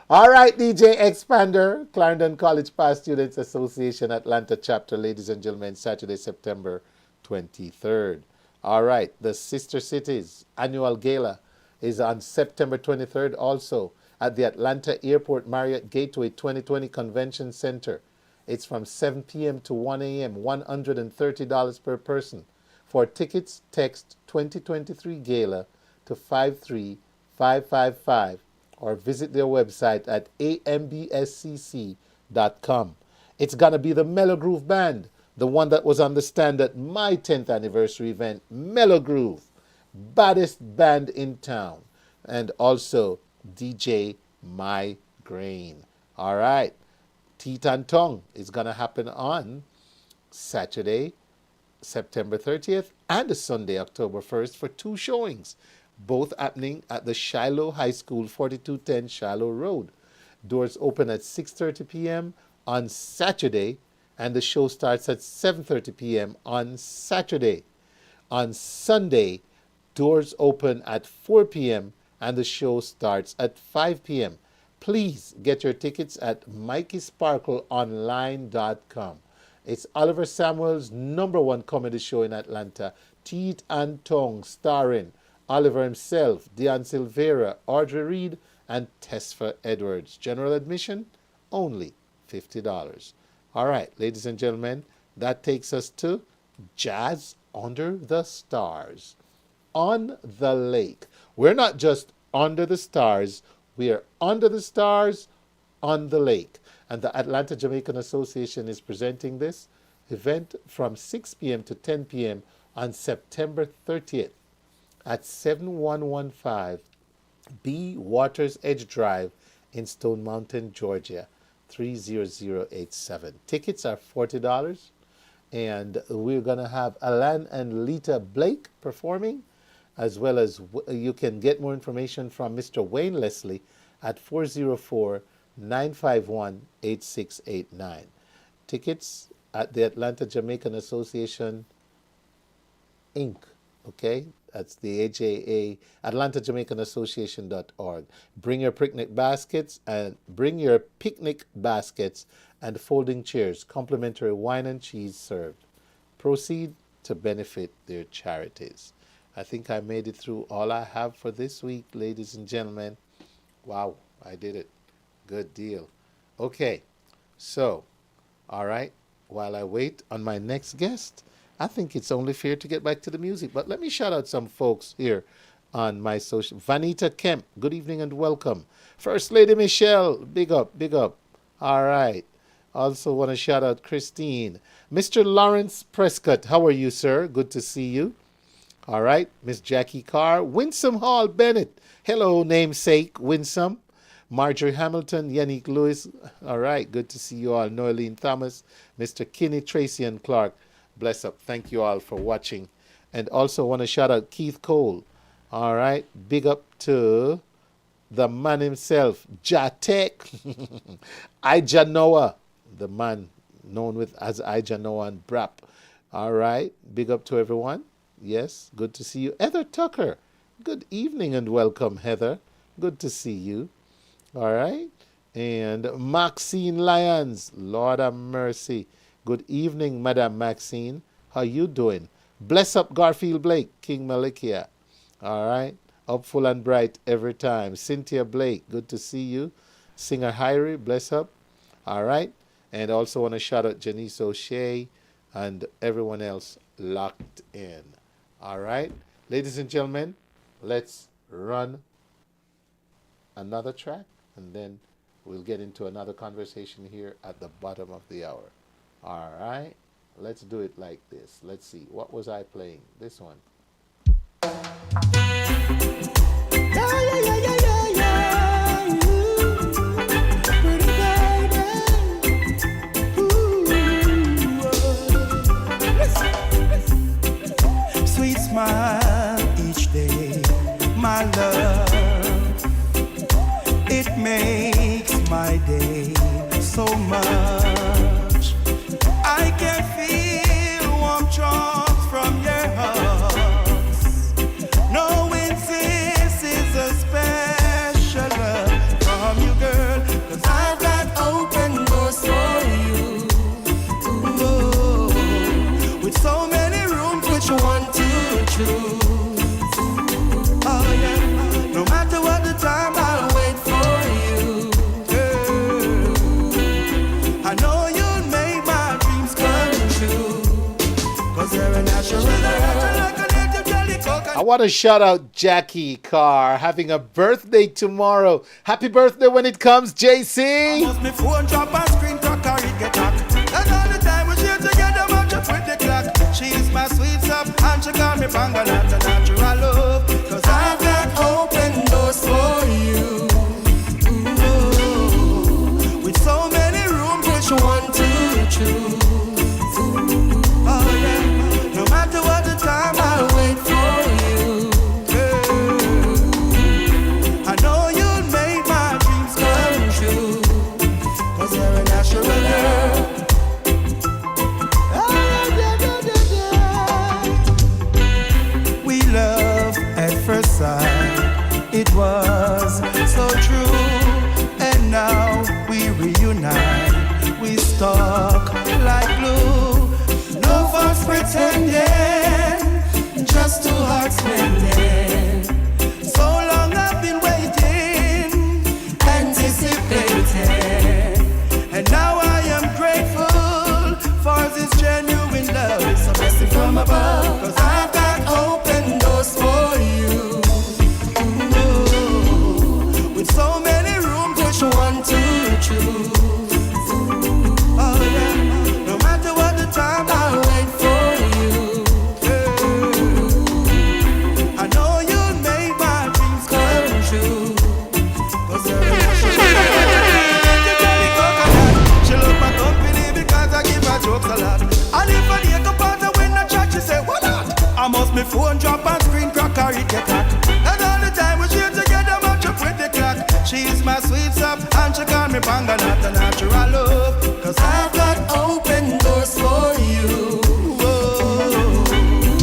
All right, DJ Expander, Clarendon College Past Students Association, Atlanta chapter, ladies and gentlemen, Saturday, September 23rd. All right, the Sister Cities annual gala is on September 23rd also. at the Atlanta Airport Marriott Gateway 2020 Convention Center. It's from 7 p.m. to 1 a.m., $130 per person. For tickets, text 2023 Gala to 53555 or visit their website at ambscc.com. It's going to be the Mellow Groove Band, the one that was on the stand at my 10th anniversary event, Mellow Groove, baddest band in town, and also DJ Migraine. All right, Teeth and Tongue is going to happen on Saturday, September 30th, and Sunday, October 1st for 2 showings, both happening at the Shiloh High School, 4210 Shiloh Road. Doors open at 6:30 p.m. on Saturday, and the show starts at 7:30 p.m. on Saturday. On Sunday, doors open at 4 p.m. and the show starts at 5 p.m. Please get your tickets at MikeySparkleOnline.com. It's Oliver Samuel's #1 comedy show in Atlanta, Teeth and Tongue, starring Oliver himself, Dion Silveira, Audrey Reed, and Tesfa Edwards. General admission, only $50. All right, ladies and gentlemen, that takes us to Jazz Under the Stars. On the lake. We're not just under the stars, we are under the stars on the lake. And the Atlanta Jamaican Association is presenting this event from 6 p.m. to 10 p.m. on September 30th at 7115 B. Waters Edge Drive in Stone Mountain, Georgia, 30087. Tickets are $40, and we're going to have Alan and Lita Blake performing, as well as you can get more information from Mr. Wayne Leslie at 404-951-8689. Tickets at the Atlanta Jamaican Association, Inc., okay? That's the AJA, AtlantaJamaicanAssociation.org. Bring your picnic baskets and folding chairs. Complimentary wine and cheese served. Proceed to benefit their charities. I think I made it through all I have for this week, ladies and gentlemen. Wow, I did it. Good deal. Okay, so, all right, while I wait on my next guest, I think it's only fair to get back to the music. But let me shout out some folks here on my social. Vanita Kemp, good evening and welcome. First Lady Michelle, big up, big up. All right. Also want to shout out Christine. Mr. Lawrence Prescott, how are you, sir? Good to see you. All right. Miss Jackie Carr. Winsome Hall Bennett. Hello, namesake, Winsome. Marjorie Hamilton, Yannick Lewis. All right. Good to see you all. Noeline Thomas. Mr. Kinney, Tracy, and Clark. Bless up. Thank you all for watching. And also want to shout out Keith Cole. All right. Big up to the man himself, Jatek. Ija Noah, the man known as Ija Noah and Brap. All right. Big up to everyone. Yes. Good to see you. Heather Tucker. Good evening and welcome, Heather. Good to see you. All right. And Maxine Lyons. Lord have mercy. Good evening, Madam Maxine. How you doing? Bless up Garfield Blake, King Malikia. All right. Up full and bright every time. Cynthia Blake, good to see you. Singer Hyrie, bless up. All right. And also want to shout out Janice O'Shea and everyone else locked in. All right. Ladies and gentlemen, let's run another track and then we'll get into another conversation here at the bottom of the hour. All right, let's do it like this. Let's see. What was I playing? This one. Sweet smile each day, my love. It makes my day so much. I can feel warm charms from your hugs, knowing this is a special love from you, girl, 'cause I've got open doors for you. Ooh, with so many rooms, which one to choose? Oh yeah, no matter what the time, I'll wait for you. want to shout out Jackie Carr having a birthday tomorrow. Happy birthday when it comes, JC. My phone drop and screen cracker, it get hot. And all the time we share together, match up with the clock. She's my sweet up and she call me Bangalata, natural love. Cause I've got open doors for you. Ooh, with so many rooms, which one to choose? Oh yeah, no matter what the time, I'll wait for you. Yeah. I know you'll make my dreams come true. Cause you're a natural girl. We love at first sight. It was so true. And now we reunite. We stuck like glue. No false pretending, just two hearts mending. So long I've been waiting, anticipating, and now I am grateful for this genuine love. It's a blessing from above, cause I've got open doors for you. Ooh, with so many rooms, which one to choose? Oh yeah, no matter what the time, I'll wait for you. Yeah. I know you'll make my dreams come true. Cause you're a natural coconut. She love my company because I give her jokes a lot. And if I take up out and win a chat, she say, what not? I must me phone drop and screen cracker, it get hot. And all the time we share together, match up with the clock. She's my sweet sap and she call me Bangalata, natural love. Cause I've got open doors for you. Whoa.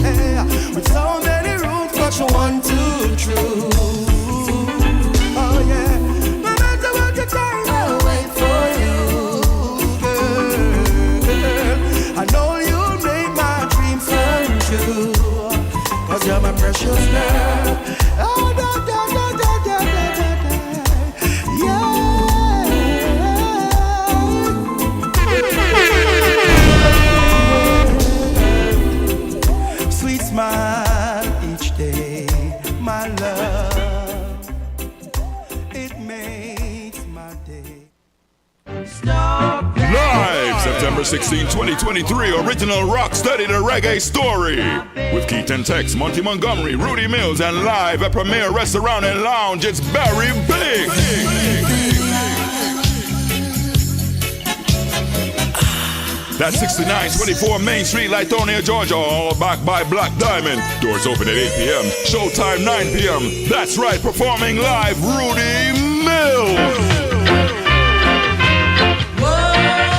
Yeah. With so many rooms, but you want to choose. Oh yeah, no matter what the time, I'll wait for you, girl. I know you'll make my dreams come true. Cause you're my precious girl. Oh, da, da, da, da, da, da, da. Yeah. Sweet smile each day, my love. It makes my day. Stop. Live September 16, 2023, original rock study the Reggae Story with Keith and Tex, Monty Montgomery, Rudy Mills, and live at Premier Restaurant and Lounge. It's Barry Big. That's 6924 Main Street, Lithonia, Georgia, all backed by Black Diamond. Doors open at 8 p.m. Showtime 9 p.m. That's right, performing live, Rudy Mills.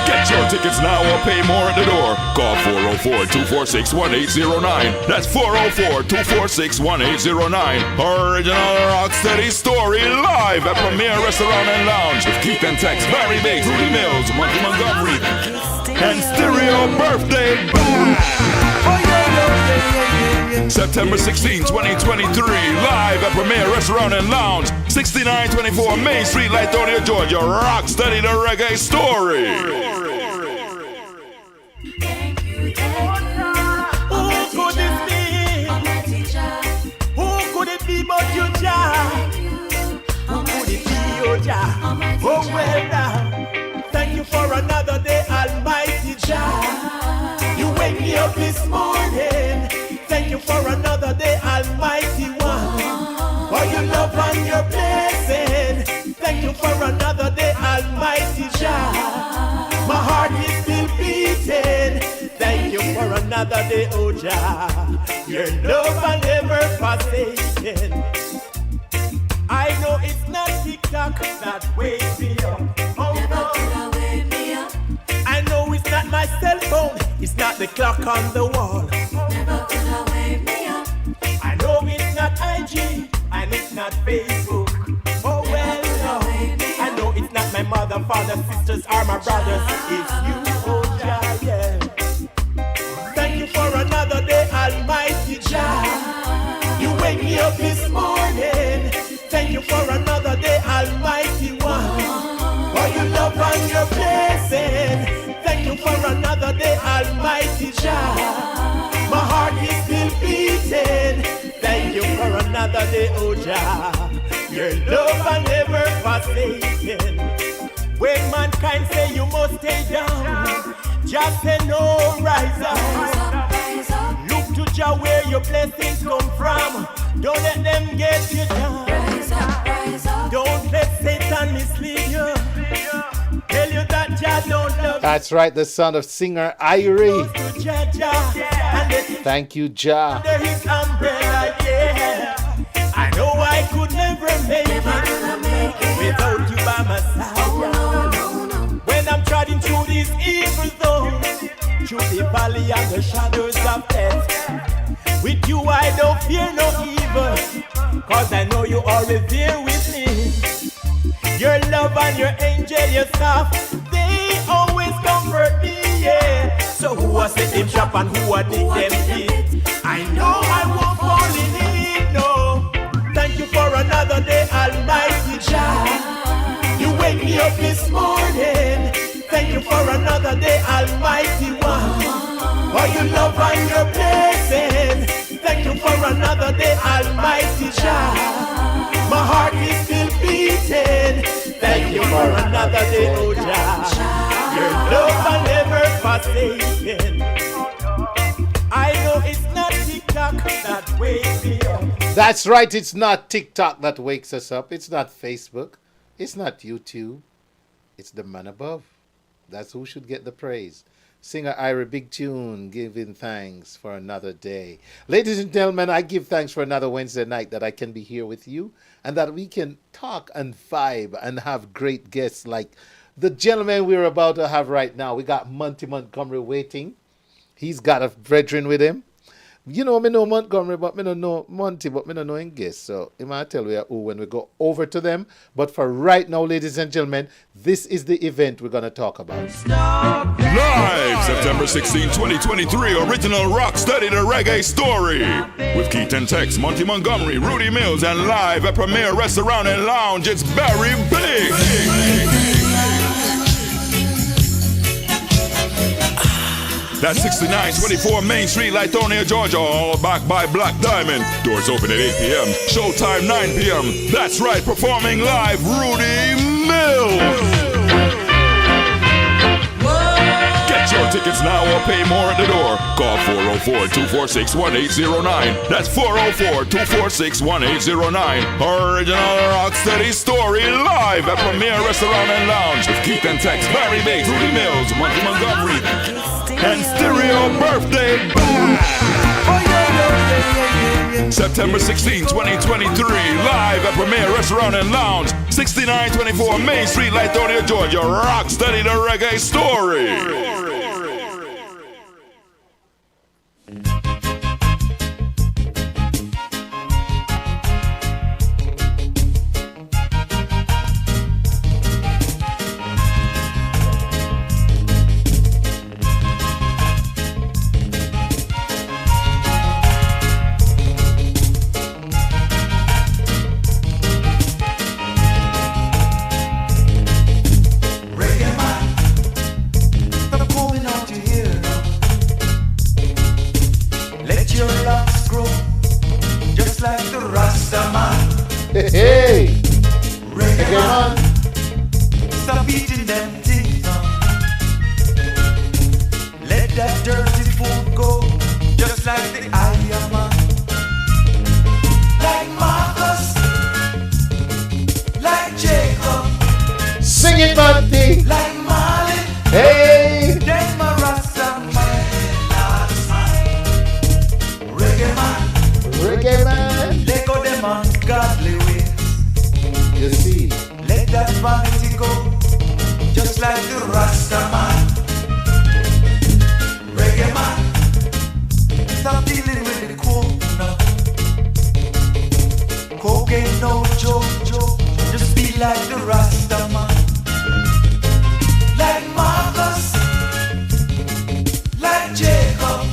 Get your tickets now or pay more at the door. Call 404-246-1809. That's 404-246-1809. Original Rocksteady Story live at Premier Restaurant and Lounge with Keith and Tex, Barry Bates, Rudy Mills, Monty Montgomery, and Stereo Birthday Band. September 16, 2023, live at Premier Restaurant and Lounge, 6924 Main Street, Lithonia, Georgia. Rocksteady the Reggae Story. Who could it be? Who could it be but you, Jah? Who could it be, oh Jah? Oh well now. Thank you for another day, Almighty Jah. You wake me up this morning. Thank you for another day, Almighty One. For your love and your blessing. Thank you for another day, Almighty Jah. My heart is still beating. Thank you for another day, oh Jah. Your love and never forsaken. I know it's not TikTok that wakes me up. Oh no. I know it's not my cell phone. It's not the clock on the wall. Never could have wake me up. I know it's not IG and it's not Facebook. Oh well, no. I know it's not my mother, father, sisters, or my brothers. It's you, oh Jah, yeah. Thank you for another day, Almighty Jah. You wake me up this morning. Thank you for another day, Almighty One. For your love and your blessing. Thank you for another day, Almighty Jah. My heart is still beating. Thank you day, oh Jah. Your love I never forsaken. When mankind say you must stay down, just say no, rise up. Look to Jah where your blessings come from. Don't let them get you down. Don't let Satan mislead you. Tell you that Jah don't love you. That's right, the son of singer Irie. Thank you, Jah. Under his umbrella, yeah. I know I could never make it without you by my side. When I'm trotting through these evil zones, through the valley and the shadows of death, with you I don't fear no evil, cause I know you are there with me. Your love and your angel, your stuff, they always comfort me, yeah. So who was set them trap and who are dig them pit? I know I won't fall in it, no. Thank you for another day, Almighty Jah. You wake me up this morning. Thank you for another day, Almighty One. For your love and your blessing. Thank you for another day, Almighty Jah. My heart is still beating. Thank you for another day, oh Jah. Your love I never forsaken. I know it's not TikTok that wakes me up. That's right, it's not TikTok that wakes us up. It's not Facebook. It's not YouTube. It's the man above. That's who should get the praise. Singer Ira, big tune, giving thanks for another day. Ladies and gentlemen, I give thanks for another Wednesday night that I can be here with you and that we can talk and vibe and have great guests like the gentleman we're about to have right now. We got Monty Montgomery waiting. He's got a brethren with him. You know, me know Montgomery, but me don't know Monty, but me don't know him guests. So I might tell you who when we go over to them. But for right now, ladies and gentlemen, this is the event we're going to talk about. Live September 16, 2023, original rock study the Reggae Story. With Keith and Tex, Monty Montgomery, Rudy Mills, and live at Premier Restaurant and Lounge, it's Barry Big. That's 6924 Main Street, Lithonia, Georgia, all backed by Black Diamond. Doors open at 8 p.m. Showtime 9 p.m. That's right, performing live, Rudy Mills. Get your tickets now or pay more at the door. Call 404-246-1809. That's 404-246-1809. Original Rocksteady Story live at Premier Restaurant and Lounge with Keith and Tex, Barry Bates, Rudy Mills, Monty Montgomery, and Stereo Birthday Band. September 16, 2023, live at Premier Restaurant and Lounge, 6924 Main Street, Lithonia, Georgia. Rock study the Reggae Story. Hey, reggae man, stop eating them things. Let that dirty food go, just like the Iron Man. Like Marcus, like Jacob, sing it, Monty. Like Marley, hey, them a Rasta man. Reggae man, let go them ungodly ways. You see, let that vanity go, just like the Rasta man. Reggae man, stop dealing with the coke now. Coke ain't no joke, just be like the Rasta man. Like Marcus, like Jacob,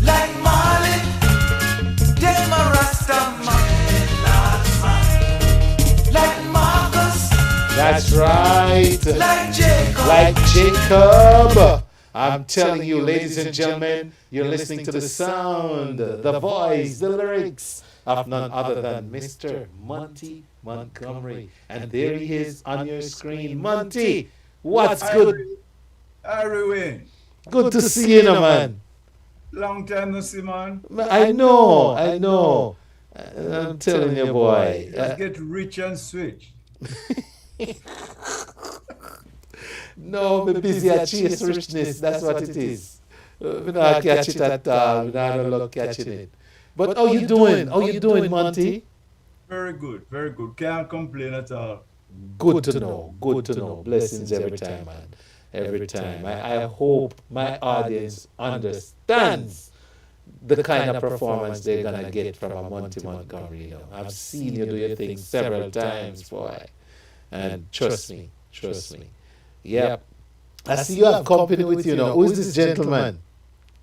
like Marley, them a Rasta man. That's right. Like Jacob. I'm telling you, ladies and gentlemen, you're listening to the sound, the voice, the lyrics of none other than Mr. Monty Montgomery. And there he is on your screen. Monty, what's good? Irene. Good to see you, man. Long time no see, man. I know. I'm telling you, boy. Let's get rich and switch. No, me busy at chase richness. That's what it is. We not catch it at all. We not no luck catching it. But how you doing? How you doing, Monty? Very good, very good. Can't complain at all. Good to know. Good to know. Blessings every time, man. Every time. I hope my audience understands the kind of performance they're gonna get from a Monty Montgomery. You know, I've seen you do your thing several times, boy, and trust me. Yep. I see you have company with you now. Who is this gentleman?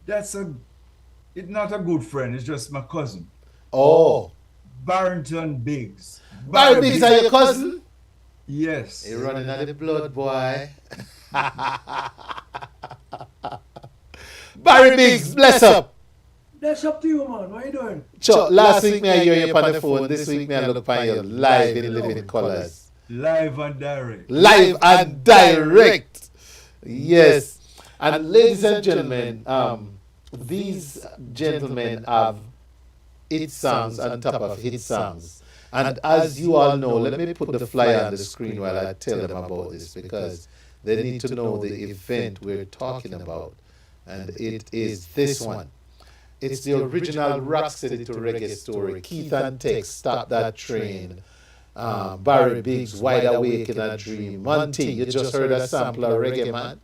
It's not a good friend. It's just my cousin. Oh, Barrington Biggs. Barry Biggs are your cousin? Yes. You're running out of the blood, boy. Barry Biggs, bless up. That's up to you, man. What are you doing? Chuck, last week me I hear you on the phone. This week me I look on you live in living colors. Live and direct. Live and direct. Yes. And ladies and gentlemen, these gentlemen have hit songs on top of hit songs. And as you all know, let me put the flyer on the screen while I tell them about this, because they need to know the event we're talking about. And it is this one. It's the original Rocksteady to Reggae Story. Keith and Tex, Stop That Train. Barry Biggs, Wide Awake in a Dream. Monty, you just heard a sample of Reggae Man.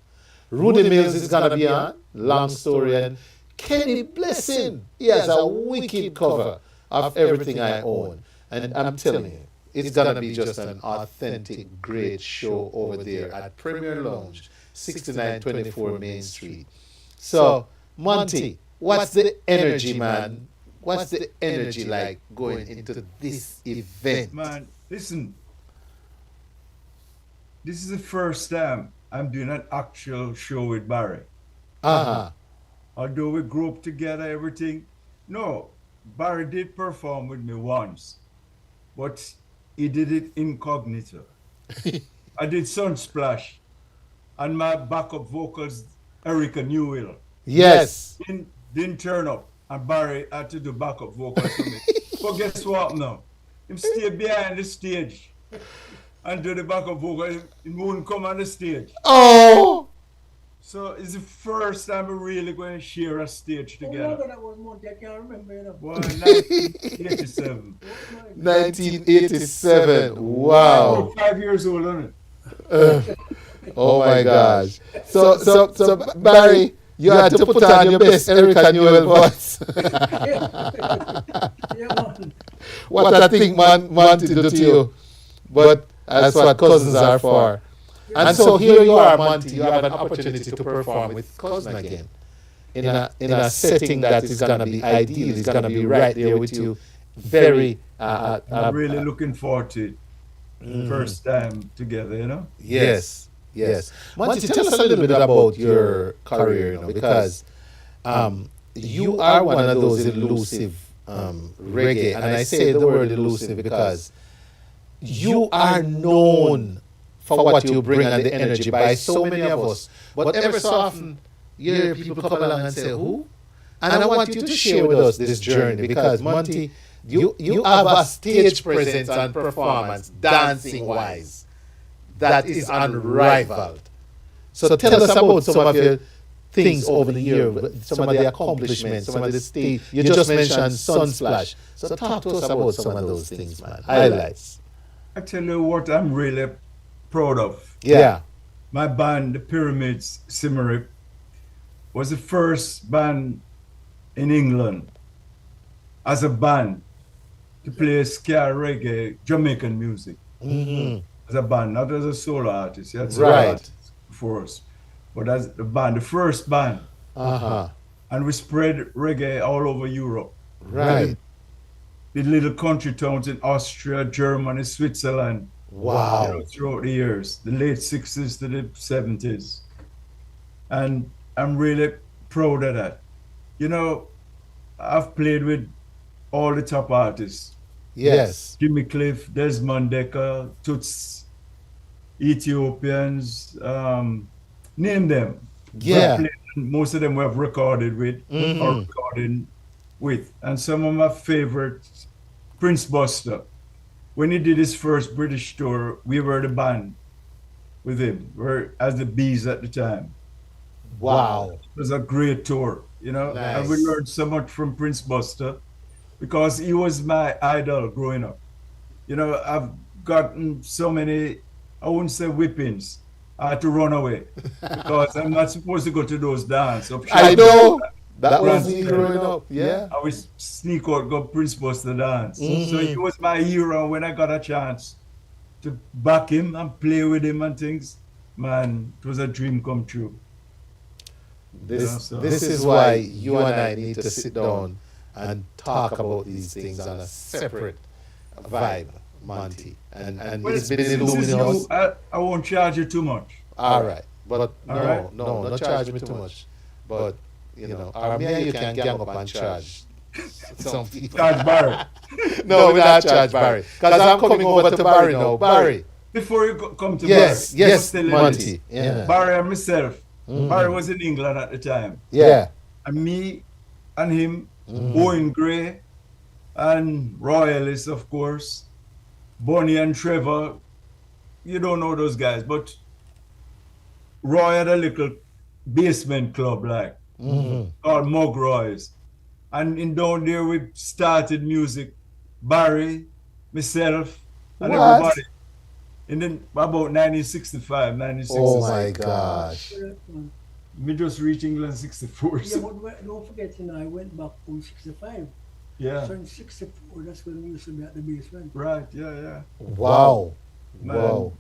Rudy Mills is going to be on, Long Story. And Kenny Blessing, he has a wicked cover of Everything I Own. And I'm telling you, it's going to be just an authentic, great show over there at Premier Lounge, 6924 Main Street. So, Monty, what's the energy, man? What's the energy like going into this event? Man, listen. This is the first time I'm doing an actual show with Barry. Although we grew up together, everything. No, Barry did perform with me once, but he did it incognito. I did Sunsplash, and my backup vocals, Erica Newell. Yes. Didn't turn up, and Barry had to do backup vocals for me. But guess what now? Him stay behind the stage and do the backup vocals. He wouldn't come on the stage. Oh! So it's the first time we're really going to share a stage together. Oh, that was Monty. I can't remember. You know. Well, 1987. 1987. Wow. 5 years old, isn't it? Oh my gosh. So Barry, you had to put on your best Erica Newell voice. What I think Monty did to you. But that's what cousins are for. And so here you are, Monty. You have an opportunity to perform with cousin again. In a setting that is going to be ideal. It's going to be right there with you. Very... I'm really looking forward to it. First time together, you know? Yes. Monty, tell us a little bit about your career, you know, because you are one of those elusive reggae, and I say the word elusive because you are known for what you bring and the energy by so many of us. But ever so often, you hear people come along and say, who? And I want you to share with us this journey because, Monty, you have a stage presence and performance, dancing-wise, that is unrivaled. So tell us about some of your things over the years, some of the accomplishments, some of the stage. You just mentioned Sunsplash. So talk to us about some of those things, man. Highlights. I tell you what I'm really proud of. Yeah. My band, the Pyramids Simmerip, was the first band in England as a band to play ska, reggae, Jamaican music. Mm-hmm. As a band, not as a solo artist. That's right. For us, but as the band, the first band. And we spread reggae all over Europe. Right. Did little country towns in Austria, Germany, Switzerland. Wow. You know, throughout the years, the late 60s to the 70s. And I'm really proud of that. You know, I've played with all the top artists. Yes. Jimmy Cliff, Desmond Dekker, Toots, Ethiopians, name them. Yeah. Most of them we have recorded with or recording with. And some of my favorites, Prince Buster. When he did his first British tour, we were the band with him. We were as the Bees at the time. Wow. It was a great tour, you know. Nice. And we learned so much from Prince Buster because he was my idol growing up. You know, I've gotten so many, I wouldn't say whippings. I had to run away because I'm not supposed to go to those dances. I know. That was me growing up. Yeah. I would sneak out, go Prince Buster dance. So he was my hero when I got a chance to back him and play with him and things. Man, it was a dream come true. This is why you and I need to sit down and talk about these things on a separate vibe, Monty. And it's been illuminating. I won't charge you too much. All right. But All no, not charge me too much. But, you know, or maybe you can gang up and charge some people. Charge Barry. No, we not charge Barry. Because I'm coming over to Barry now. Barry. Before you come to yes, Barry. Yes, Monty. Yeah. Barry and myself. Barry was in England at the time. Yeah. And me and him, Owen Gray, and Roy Ellis, of course, Bonnie and Trevor. You don't know those guys, but Roy had a little basement club like called Mug Roy's. And in down there we started music. Barry, myself, and everybody. And then about 1965, 1966. Oh my gosh. We just reached England 64. Yeah, but don't forget, you know, I went back from 65. Yeah. So in 64, that's when we used to be at the basement. Right, yeah. Wow. Man, wow.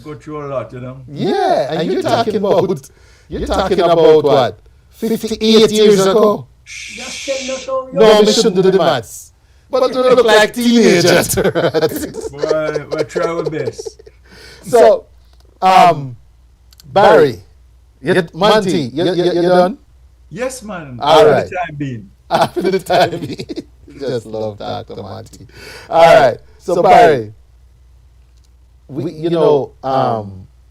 Go through a lot, you know. Yeah, and you're talking about what? 58 years ago? Just tell us how No, we shouldn't do the maths. But we look like teenagers. Well, we try our best. So, Barry, Monty, you done? Yes, man. All right. For the time being. After the time being. Just love Dr. Monty. All right. So, Barry,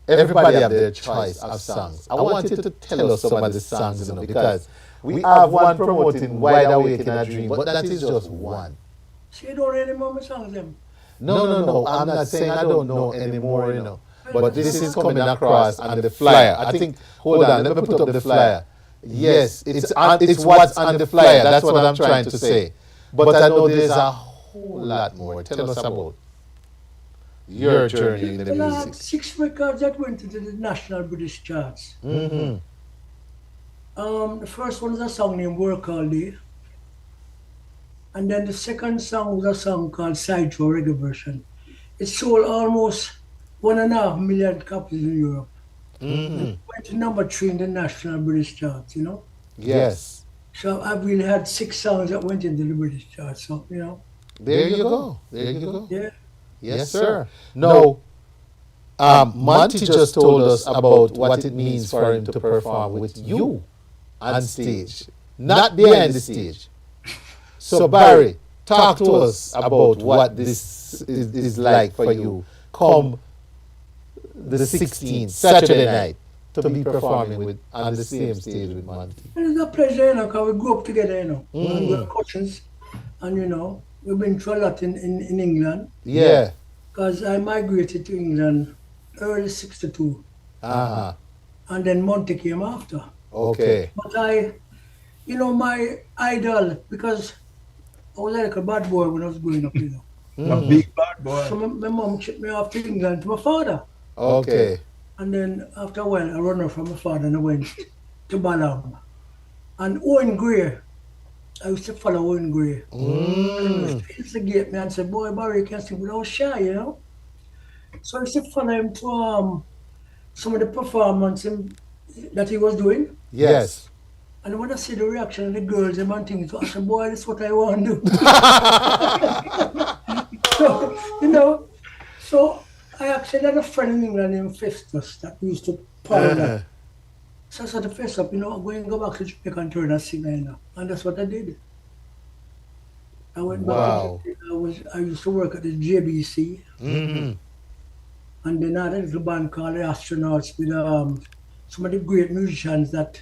everybody have their choice of songs. I want you to tell us some of the songs, because we have one promoting Wide Awake in a Dream, but that is just one. So you don't know any more songs them? No. I'm not saying I don't know anymore, But this is coming across on the flyer. I think, hold on, let me put up the flyer. Yes, it's what's on the flyer. That's what I'm trying to say. But I know there's a whole lot more. Tell us about your journey in the music. I had 6 records that went into the national British charts. The first one was a song named Work All Day. And then the second song was a song called Sideshow Reggae Version. It sold almost 1.5 million copies in Europe. It went to number 3 in the national British charts, Yes. So I've really had 6 songs that went into the British charts, so, There you go. Yeah. Yes, sir. No, Monty just told us about what it means for him to perform with you on stage, not behind the stage. So, Barry, talk to us about what this is like for you come the 16th, Saturday night, to be performing on the same stage with Monty. It's a pleasure, because we grew up together, and we're cousins, and, we've been through a lot in England. Yeah. Because I migrated to England early 62. And then Monty came after. Okay. But my idol, because I was like a bad boy when I was growing up, A big bad boy. So my mom shipped me off to England to my father. Okay. And then after a while, I ran off from my father and I went to Balam. And Owen Gray, I used to follow Owen Gray. And he used to instigate me and say, boy, Barry, you can't sing without shy, So I used to follow him to some of the performances that he was doing. Yes. And when I see the reaction of the girls and things, I said, boy, this is what I want to do. So, so I actually had a friend in England named Festus that used to follow that. So I said to Festus, I'm going to go back to Jamaica and turn and sing, and that's what I did. I went Wow. back. I used to work at the JBC, Mm-hmm. and then I had a little band called the Astronauts with some of the great musicians that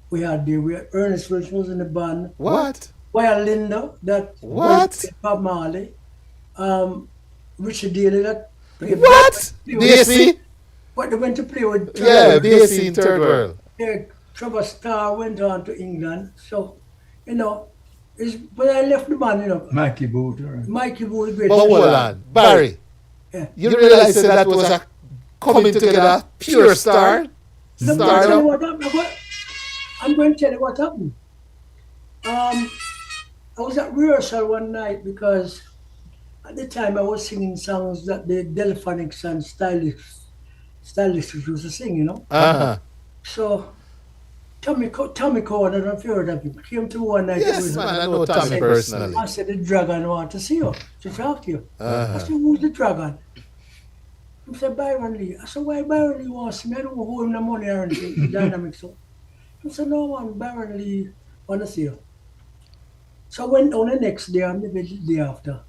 we had there. We had Ernest Wilson was in the band. What? Wyatt Linda, that What? Bob Marley. Richard Daly, that played What? Basie? What they went to play with? Yeah, Basie in Third World. Yeah, Trevor Starr went on to England. So, when I left the band, Mikey Booth. Right? Mikey Booth, great. But hold on, Barry. Yeah. You realize that was a coming together pure star? I'm going to tell you what happened. I was at rehearsal one night because at the time I was singing songs that the Delphonics and stylists used to sing, Uh-huh. So Tommy Cohen, I don't know if you heard of him, came to one night. Yes, man, I know Tommy personally. I said, the dragon want to see you, to talk to you. Uh-huh. I said, who's the dragon? He said, Byron Lee. I said, why Byron Lee wants me? I don't owe him the money or anything, the dynamics. So he said, no man, Byron Lee want to see you. So I went on the next day, or maybe the day after.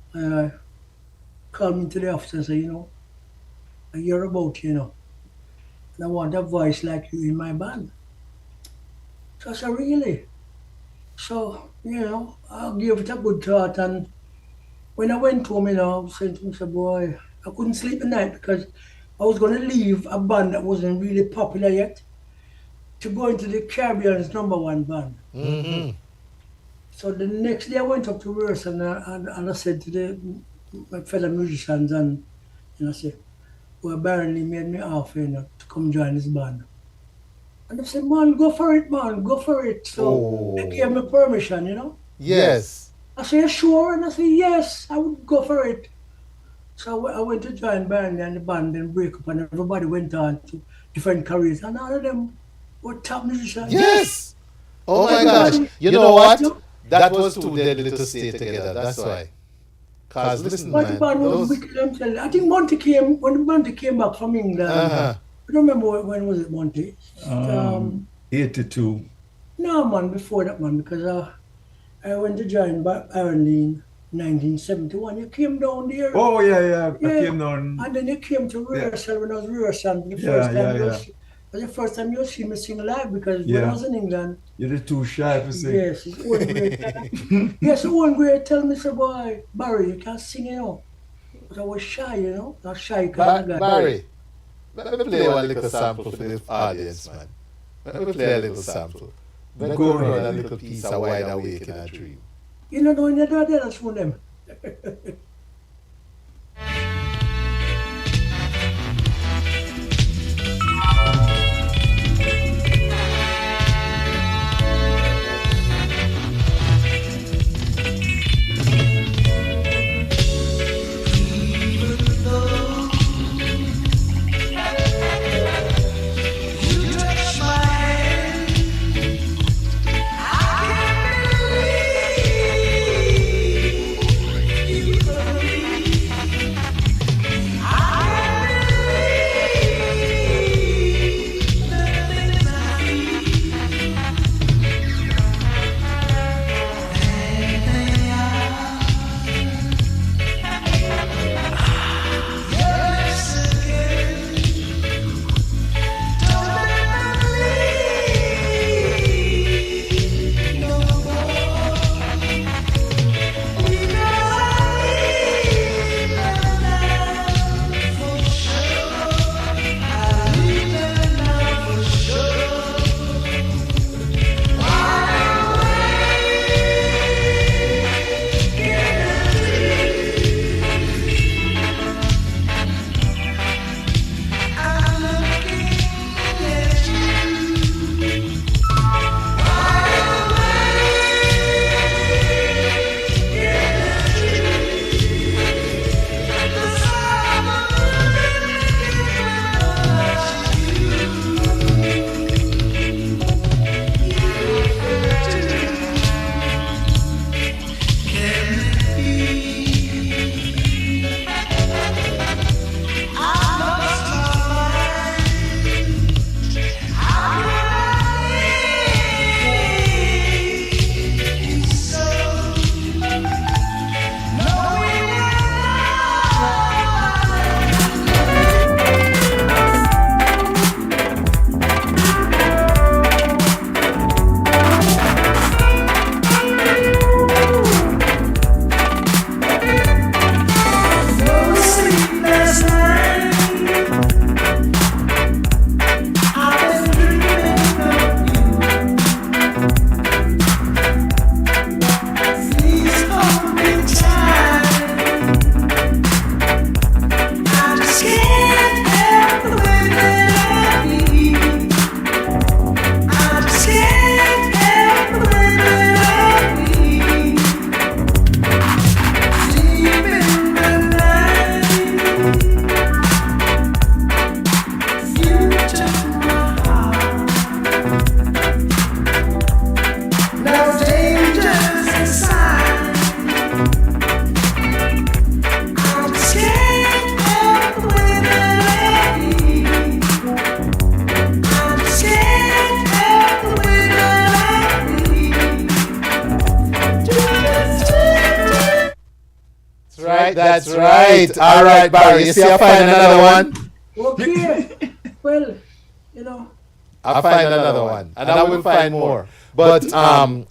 Called me to the office and said, I hear about you, and I want a voice like you in my band. So I said, really? So, I gave it a good thought, and when I went home, I said to myself, boy, I couldn't sleep at night because I was going to leave a band that wasn't really popular yet to go into the Caribbean's #1 band. Mm-hmm. So the next day I went up to rehearsal and I said to my fellow musicians, and I said, well, Baron Lee made me offer to come join his band. And they said, man, go for it, man, go for it. So they gave me permission, Yes. I said, sure? And I said, yes, I would go for it. So I went to join Baron Lee and the band, then break up, and everybody went on to different careers. And all of them were top musicians. Yes. Oh my gosh. You know what? That was too deadly to stay together. That's why. Cause listen, man. I think Monty came when Monty came back from England. Uh-huh. I don't remember when was it, Monty? 82. No, man, before that, man, because I went to join Baron Lee in 1971. You came down there. Oh yeah. I came down. And then you came to rehearsal when I was rehearsing the first time. It was the first time you see me sing live because when I was in England. You're too shy for sing. Yes, it's Owen Gray. Yes, Owen Gray tell me, say, boy, Barry, you can't sing, But I was shy, Not shy because Barry, let me play one little sample for the audience, man. Let me play a little sample. Let go around a little piece of Wide Awake in a Dream. You know, when you do that, that's one of them. right. That's right. All right, Barry. You see, I'll find another one. Okay. Well, you know. I'll find another one, and I will find more. But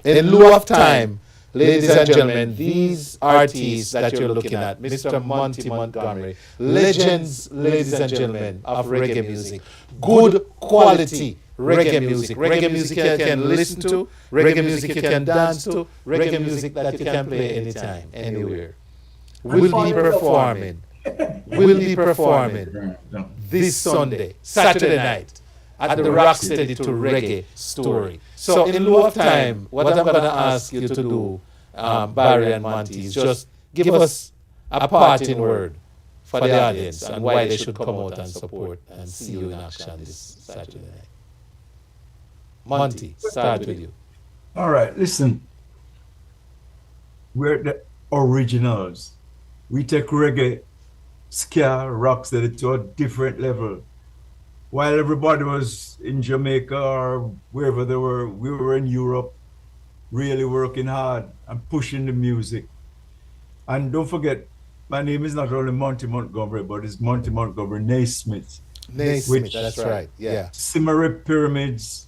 in lieu of time, ladies and gentlemen, these artists that you're looking at, Mr. Monty Montgomery, legends, ladies and gentlemen, of reggae music, good quality reggae music you can listen to, reggae music you can dance to, reggae music that you can play anytime, anywhere. We'll be performing this Sunday, Saturday night, at the Rocksteady to Reggae Story. So in lieu of time, what I'm going to ask you to do, Barry and Monty, is just give us a parting word for the audience and why they should come out and support and see you in action this Saturday night. Monty, start with you. All right, listen. We're the originals. We take reggae, ska, rocksteady to a different level. While everybody was in Jamaica or wherever they were, we were in Europe, really working hard and pushing the music. And don't forget, my name is not only Monty Montgomery, but it's Monty Montgomery Naismith. Naismith, that's right, yeah. Simmery Pyramids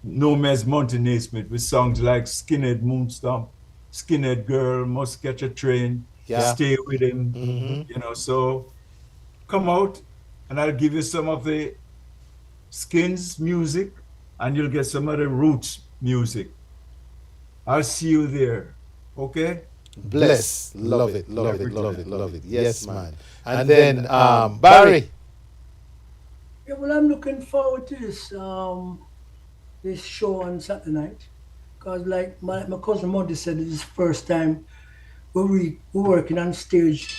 know me as Monty Naismith with songs like Skinhead Moonstomp, Skinhead Girl, Must Catch a Train, Stay With Him, you know, so come out and I'll give you some of the Skins music and you'll get some of the Roots music. I'll see you there, okay? Bless, love it. Yes, man. And then Barry. Yeah, well, I'm looking forward to this show on Saturday night, because like my cousin Monty said, it's his first time we're working on stage.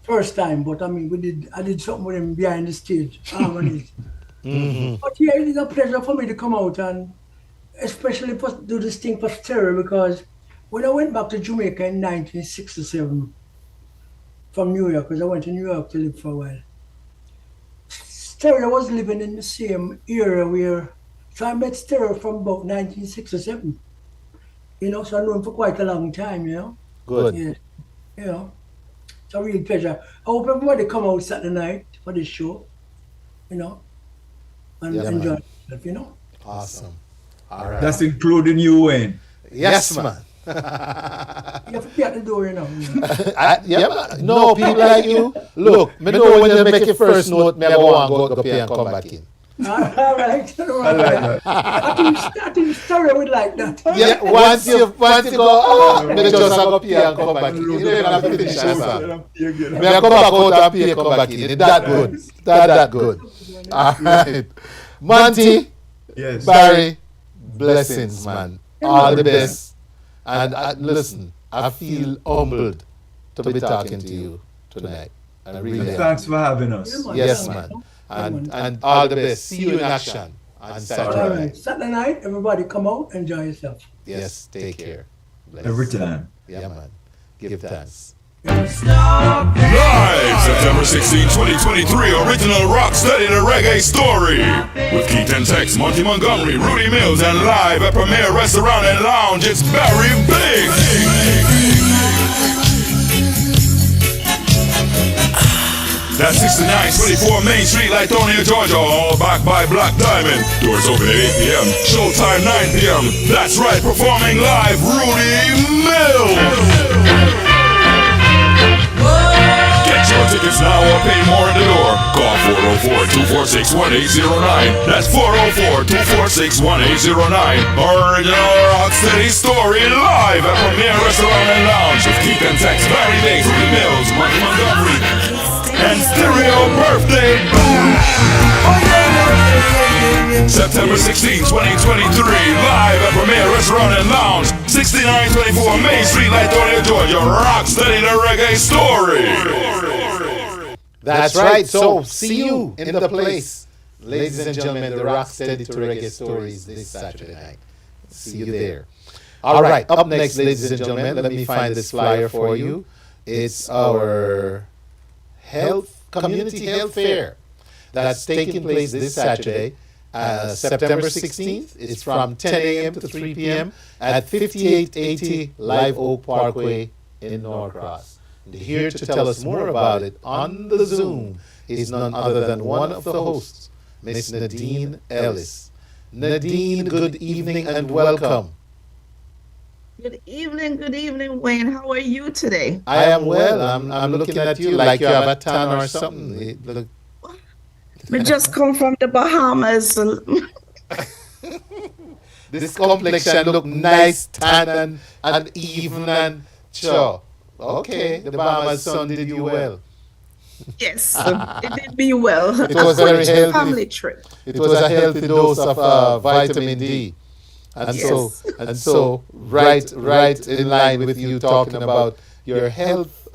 First time. But I mean, I did something with him behind the stage, harmonies. But yeah, it is a pleasure for me to come out and especially do this thing for stereo, because when I went back to Jamaica in 1967 from New York, because I went to New York to live for a while, stereo was living in the same era so I met stereo from about 1967. So I know him for quite a long time, Good. Yeah, it's a real pleasure. I hope everybody come out Saturday night for this show, and enjoy yourself, Awesome. All right. That's including you, Wayne. Yes, man. You have to pay at the door, No, people like you. Look, me know when you make your first note, me go and go pay and come back in. All right. I think stereo would like that. Yeah, once you go, me just go pay and come back in. You don't even have to finish that song. Me come back out and pay and come back in. It's that good. That good. All right. Monty, yes. Barry, blessings, man. All the best. And listen, I feel humbled to be talking to you tonight. I really am. Thanks for having us. Yes, man. And all the best. See you in action on Saturday night. Right. Saturday night, everybody come out, enjoy yourself. Yes, take care. Bless. Every time. Yeah, man. Give thanks. Live September 16, 2023, original Rocksteady the Reggae Story with Keith and Tex, Monty Montgomery, Rudy Mills, and live at Premier Restaurant and Lounge. It's Barry Big. That's 6924 Main Street, Lithonia, Georgia, all backed by Black Diamond. Doors open at 8 p.m. Showtime 9 p.m. That's right, performing live, Rudy Mills. Get your tickets now or pay more at the door. Call 404-246-1809. That's 404-246-1809. Original Rocksteady Story live at Premier Restaurant and Lounge with Keith and Tex, Barry Biggs, Rudy Mills, Monty Montgomery, and Stereo Birthday Boom! September 16, 2023, live at Premier Restaurant and Lounge, 6924 Main Street, Lithonia, Georgia. Rocksteady the Reggae Story. That's right. So see you in the place, ladies and gentlemen. The Rocksteady to Reggae Stories this Saturday night. See you there. All right. Up next, ladies and gentlemen, let me find this flyer for you. It's our community health fair that's taking place this Saturday September 16th. It's from 10 a.m. to 3 p.m. at 5880 Live Oak Parkway in Norcross. And here to tell us more about it on the Zoom is none other than one of the hosts, Miss Nadine Ellis. Nadine, good evening and welcome. Good evening, Wayne. How are you today? I am well. I'm looking at you like you have a tan or something. We just come from the Bahamas. This complexion look nice, tan and even and sure. Okay, the Bahamas sun did you well. Yes, it did me well. It was very healthy. Family trip. It was a healthy dose of vitamin D. And yes. so right in line with you talking about your health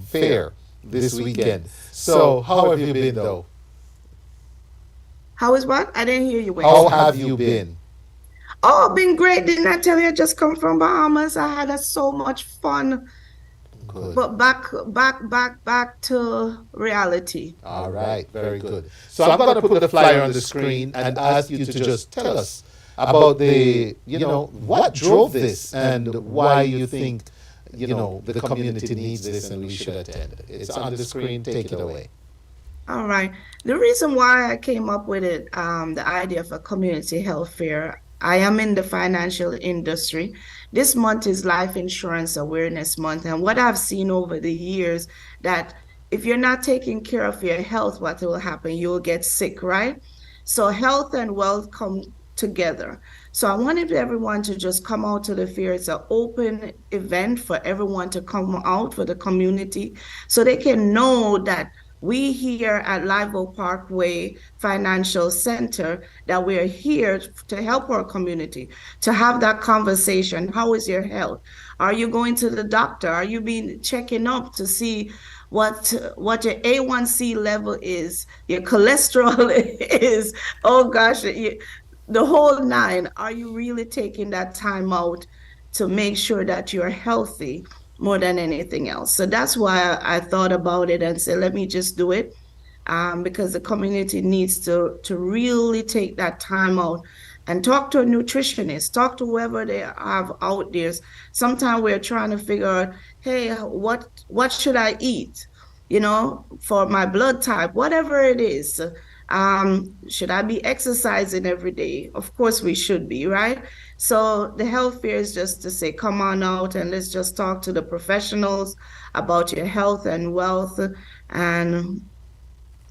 fair this weekend. So how have you been though? How is what? I didn't hear you. Wayne. How have you been? Oh, been great. Didn't I tell you I just come from Bahamas? I had so much fun. Good. But back to reality. All right, very good. So I'm going to put the flyer on the screen and ask you to just tell us about the, what drove this and why you think, the community needs this and we should attend. It's on the screen. Take it away. All right. The reason why I came up with it, the idea of a community health fair, I am in the financial industry. This month is Life Insurance Awareness Month. And what I've seen over the years, that if you're not taking care of your health, what will happen? You'll get sick, right? So health and wealth come together. So I wanted everyone to just come out to the fair. It's an open event for everyone to come out, for the community, so they can know that we here at Live Oak Parkway Financial Center, that we're here to help our community, to have that conversation. How is your health? Are you going to the doctor? Are you checking up to see what your A1C level is, your cholesterol is? Oh gosh, the whole nine. Are you really taking that time out to make sure that you're healthy more than anything else? So that's why I thought about it and said, let me just do it, because the community needs to really take that time out and talk to a nutritionist, talk to whoever they have out there. Sometimes we're trying to figure out, hey, what should I eat, for my blood type, whatever it is. Should I be exercising every day? Of course we should be, right? So the health fair is just to say, come on out and let's just talk to the professionals about your health and wealth, and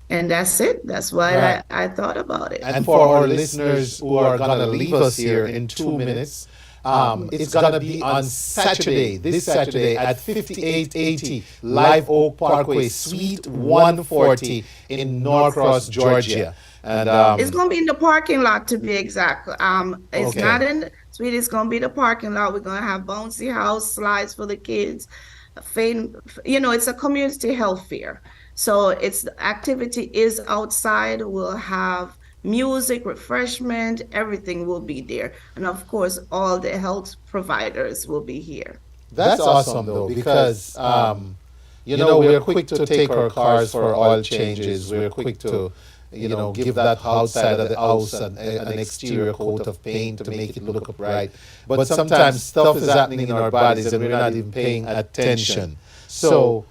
that's it. That's why right. I thought about it. And for our listeners who are going to leave us here in 2 minutes, it's going to be on Saturday, this Saturday at 5880 Live Oak Parkway, Suite 140 in Norcross, Georgia. And it's going to be in the parking lot, to be exact. It's not in the suite. It's going to be the parking lot. We're going to have bouncy house, slides for the kids. It's a community health fair. So the activity is outside. We'll have music, refreshment, everything will be there. And of course, all the health providers will be here. That's awesome though, because, we're quick to take our cars for oil changes. We're quick to, give that outside of the house an exterior coat of paint to make it look upright. But sometimes stuff is happening in our bodies and we're not even paying attention. So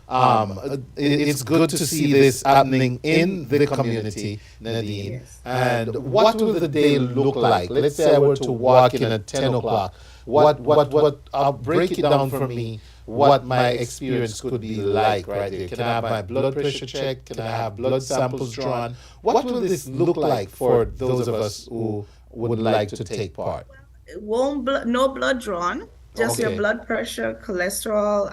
it's good to see this happening in the community, Nadine. Yes. And what will the day look like? Let's say I were to walk in at 10 o'clock. I'll break it down for me, what my experience could be like right there. Can I have my blood pressure checked? Can I have blood samples drawn? What will this look like for those of us who would like to take part? It won't no blood drawn, just your blood pressure, cholesterol.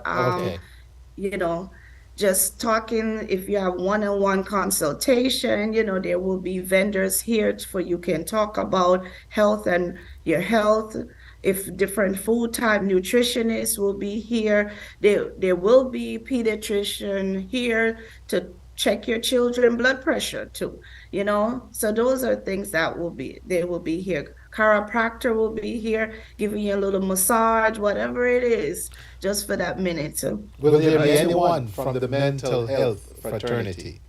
Just talking. If you have one-on-one consultation, there will be vendors here for you can talk about health and your health. If different food type, nutritionists will be here. There will be pediatrician here to check your children blood pressure too. So those are things that they will be here. Chiropractor will be here giving you a little massage, whatever it is, just for that minute. Will there be anyone from the mental health fraternity?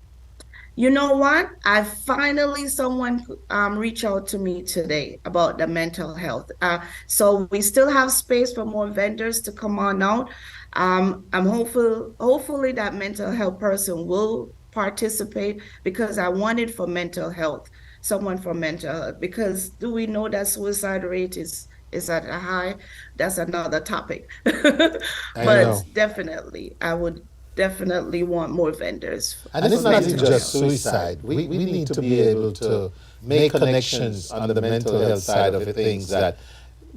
You know what? I finally someone reached out to me today about the mental health. So we still have space for more vendors to come on out. I'm hopefully that mental health person will participate because I wanted for mental health, someone for mental health. Because do we know that suicide rate is at a high? That's another topic. But definitely, I would definitely want more vendors. And it's not even just suicide. We need to be able to make connections on the mental health side of things that,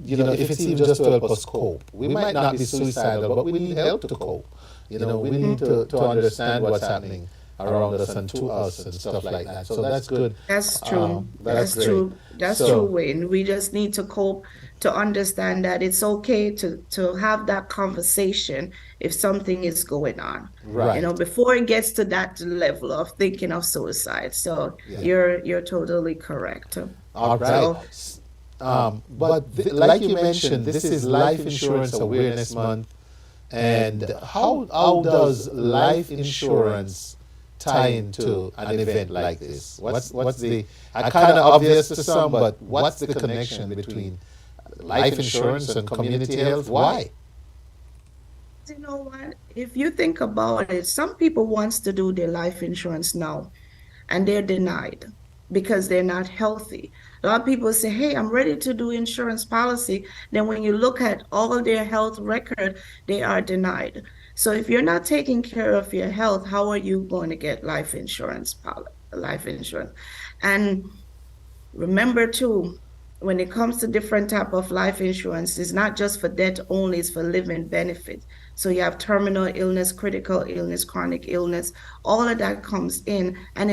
if it's even just to help us cope. We might not be suicidal, but we need help to cope. We need to understand what's happening around us and to us and stuff like that. So that's good. That's true. That's true. That's true, Wayne. We just need to cope, to understand that it's okay to have that conversation if something is going on. Right. Before it gets to that level of thinking of suicide. So you're totally correct. All right. Like you mentioned, this is Life Insurance Awareness Month. And how does life insurance tie into an event like this? What's the, kind of obvious to some, but what's the connection between life insurance and community health? Why? You know what? If you think about it, some people wants to do their life insurance now and they're denied because they're not healthy. A lot of people say, hey, I'm ready to do insurance policy. Then when you look at all of their health record, they are denied. So if you're not taking care of your health, how are you going to get life insurance? And remember too, when it comes to different type of life insurance, it's not just for death only, it's for living benefit. So you have terminal illness, critical illness, chronic illness, all of that comes in, and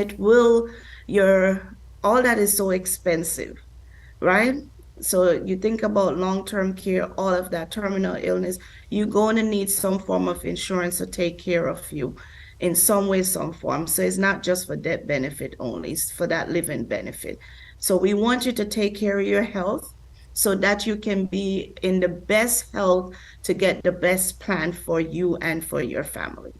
all that is so expensive, right? So you think about long-term care, all of that terminal illness, you're going to need some form of insurance to take care of you in some way, some form. So it's not just for death benefit only, it's for that living benefit. So we want you to take care of your health so that you can be in the best health to get the best plan for you and for your family.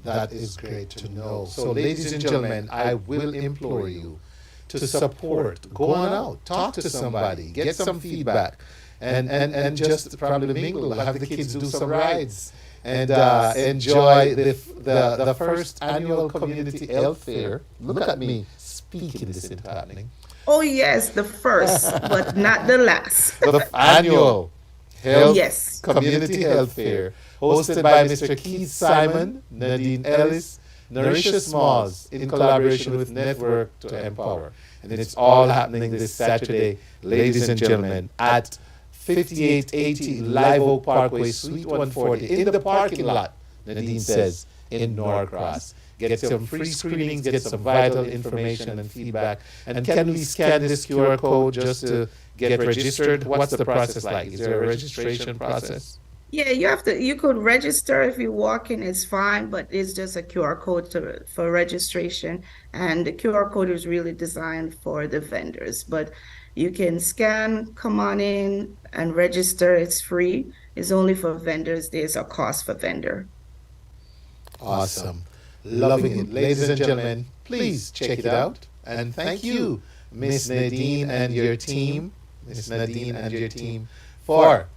That is great to know. So ladies and gentlemen, I will implore you to support, go on out, talk to somebody, get some feedback, and just probably mingle, have the kids do some rides, and enjoy the first annual community health fair. Look at me speaking this into happening. Oh yes, the first, but not the last. The annual community health fair, hosted by Mr. Keith Simon, Nadine Ellis, Nourishes Smalls, in collaboration with Network to Empower. And it's all happening this Saturday, ladies and gentlemen, at 5880 Live Oak Parkway, Suite 140, in the parking lot, Nadine says, in Norcross. Get some free screenings, get some vital information and feedback. And can we scan this QR code just to get registered? What's the process like? Is there a registration process? Yeah, you could register if you walk in, it's fine, but it's just a QR code for registration. And the QR code is really designed for the vendors, but you can scan, come on in and register. It's free. It's only for vendors. There's a cost for vendor. Awesome. Loving it. Ladies and gentlemen, please check it out. And thank you, Miss Nadine and your team, for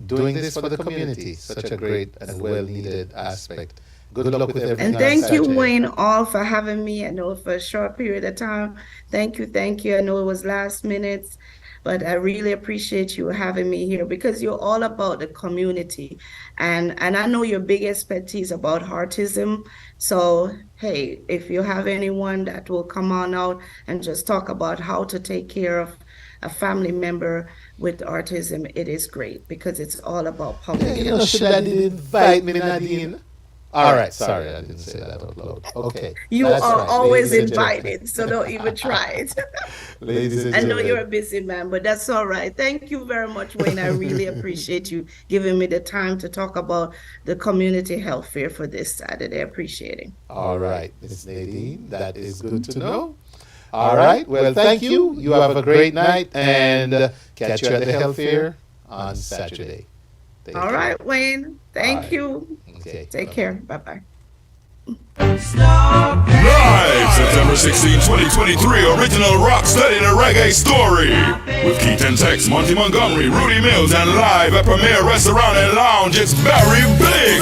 doing this for the community. Such a great and well-needed aspect. Good luck with everything. And thank you, Wayne, all for having me. I know for a short period of time. Thank you. I know it was last minute, but I really appreciate you having me here because you're all about the community. And I know your big expertise about autism. So, hey, if you have anyone that will come on out and just talk about how to take care of a family member with autism, it is great because it's all about public health. Should I invite me, Nadine? All right, sorry, I didn't say that out loud. Okay. You are always invited, so don't even try it. Ladies and I know gentlemen. you're a busy man, but that's all right. Thank you very much, Wayne. I really appreciate you giving me the time to talk about the community health fair for this Saturday. I appreciate it. All right, Ms. Nadine, that is good to know. All right, well, thank you. You have a great night, and catch you at the health fair on Saturday. All right, Wayne. Thank you. Okay. Take care. Bye-bye. Live September 16, 2023, original rock steady the Reggae Story with Keith and Tex, Monty Montgomery, Rudy Mills, and live at Premier Restaurant and Lounge. It's Barry Big.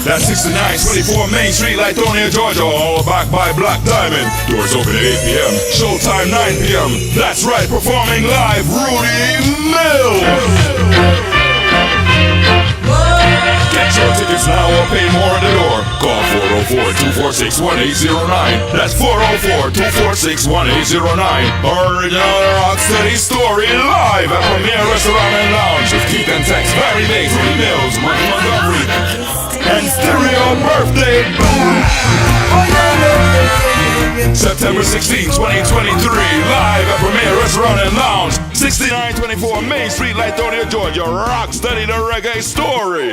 That's 6924 Main Street, Lithonia, Georgia, all backed by Black Diamond. Doors open at 8 p.m. Showtime 9 p.m. That's right, performing live, Rudy Mills. Get your tickets now or pay more at the door. Call 404-246-1809. That's 404-246-1809. Original Rocksteady Story live at Premier Restaurant and Lounge with Keith and Tex, Barry Bates, Rudy Mills, Monty Montgomery, and Stereo Birthday September 16, 2023, live at Premier Restaurant and Lounge, 6924 Main Street, Lithonia, Georgia. Rock steady the Reggae Story.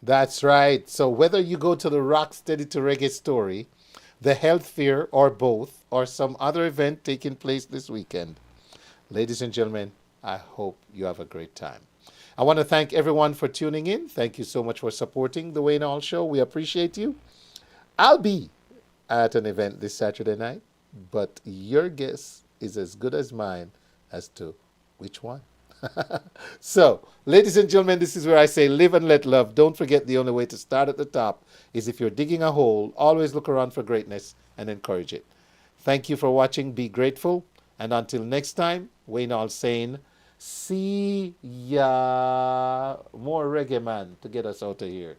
That's right. So whether you go to the Rock Steady to Reggae Story, the Health Fair, or both, or some other event taking place this weekend, ladies and gentlemen, I hope you have a great time. I want to thank everyone for tuning in. Thank you so much for supporting the Wayne Hall Show. We appreciate you. I'll be at an event this Saturday night, but your guess is as good as mine as to which one. So, ladies and gentlemen, this is where I say live and let love. Don't forget the only way to start at the top is if you're digging a hole, always look around for greatness and encourage it. Thank you for watching. Be grateful. And until next time, Wayne Hall saying, see ya. More reggae man to get us out of here.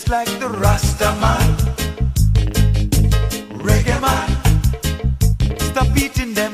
Like the Rasta man, reggae man, stop beating them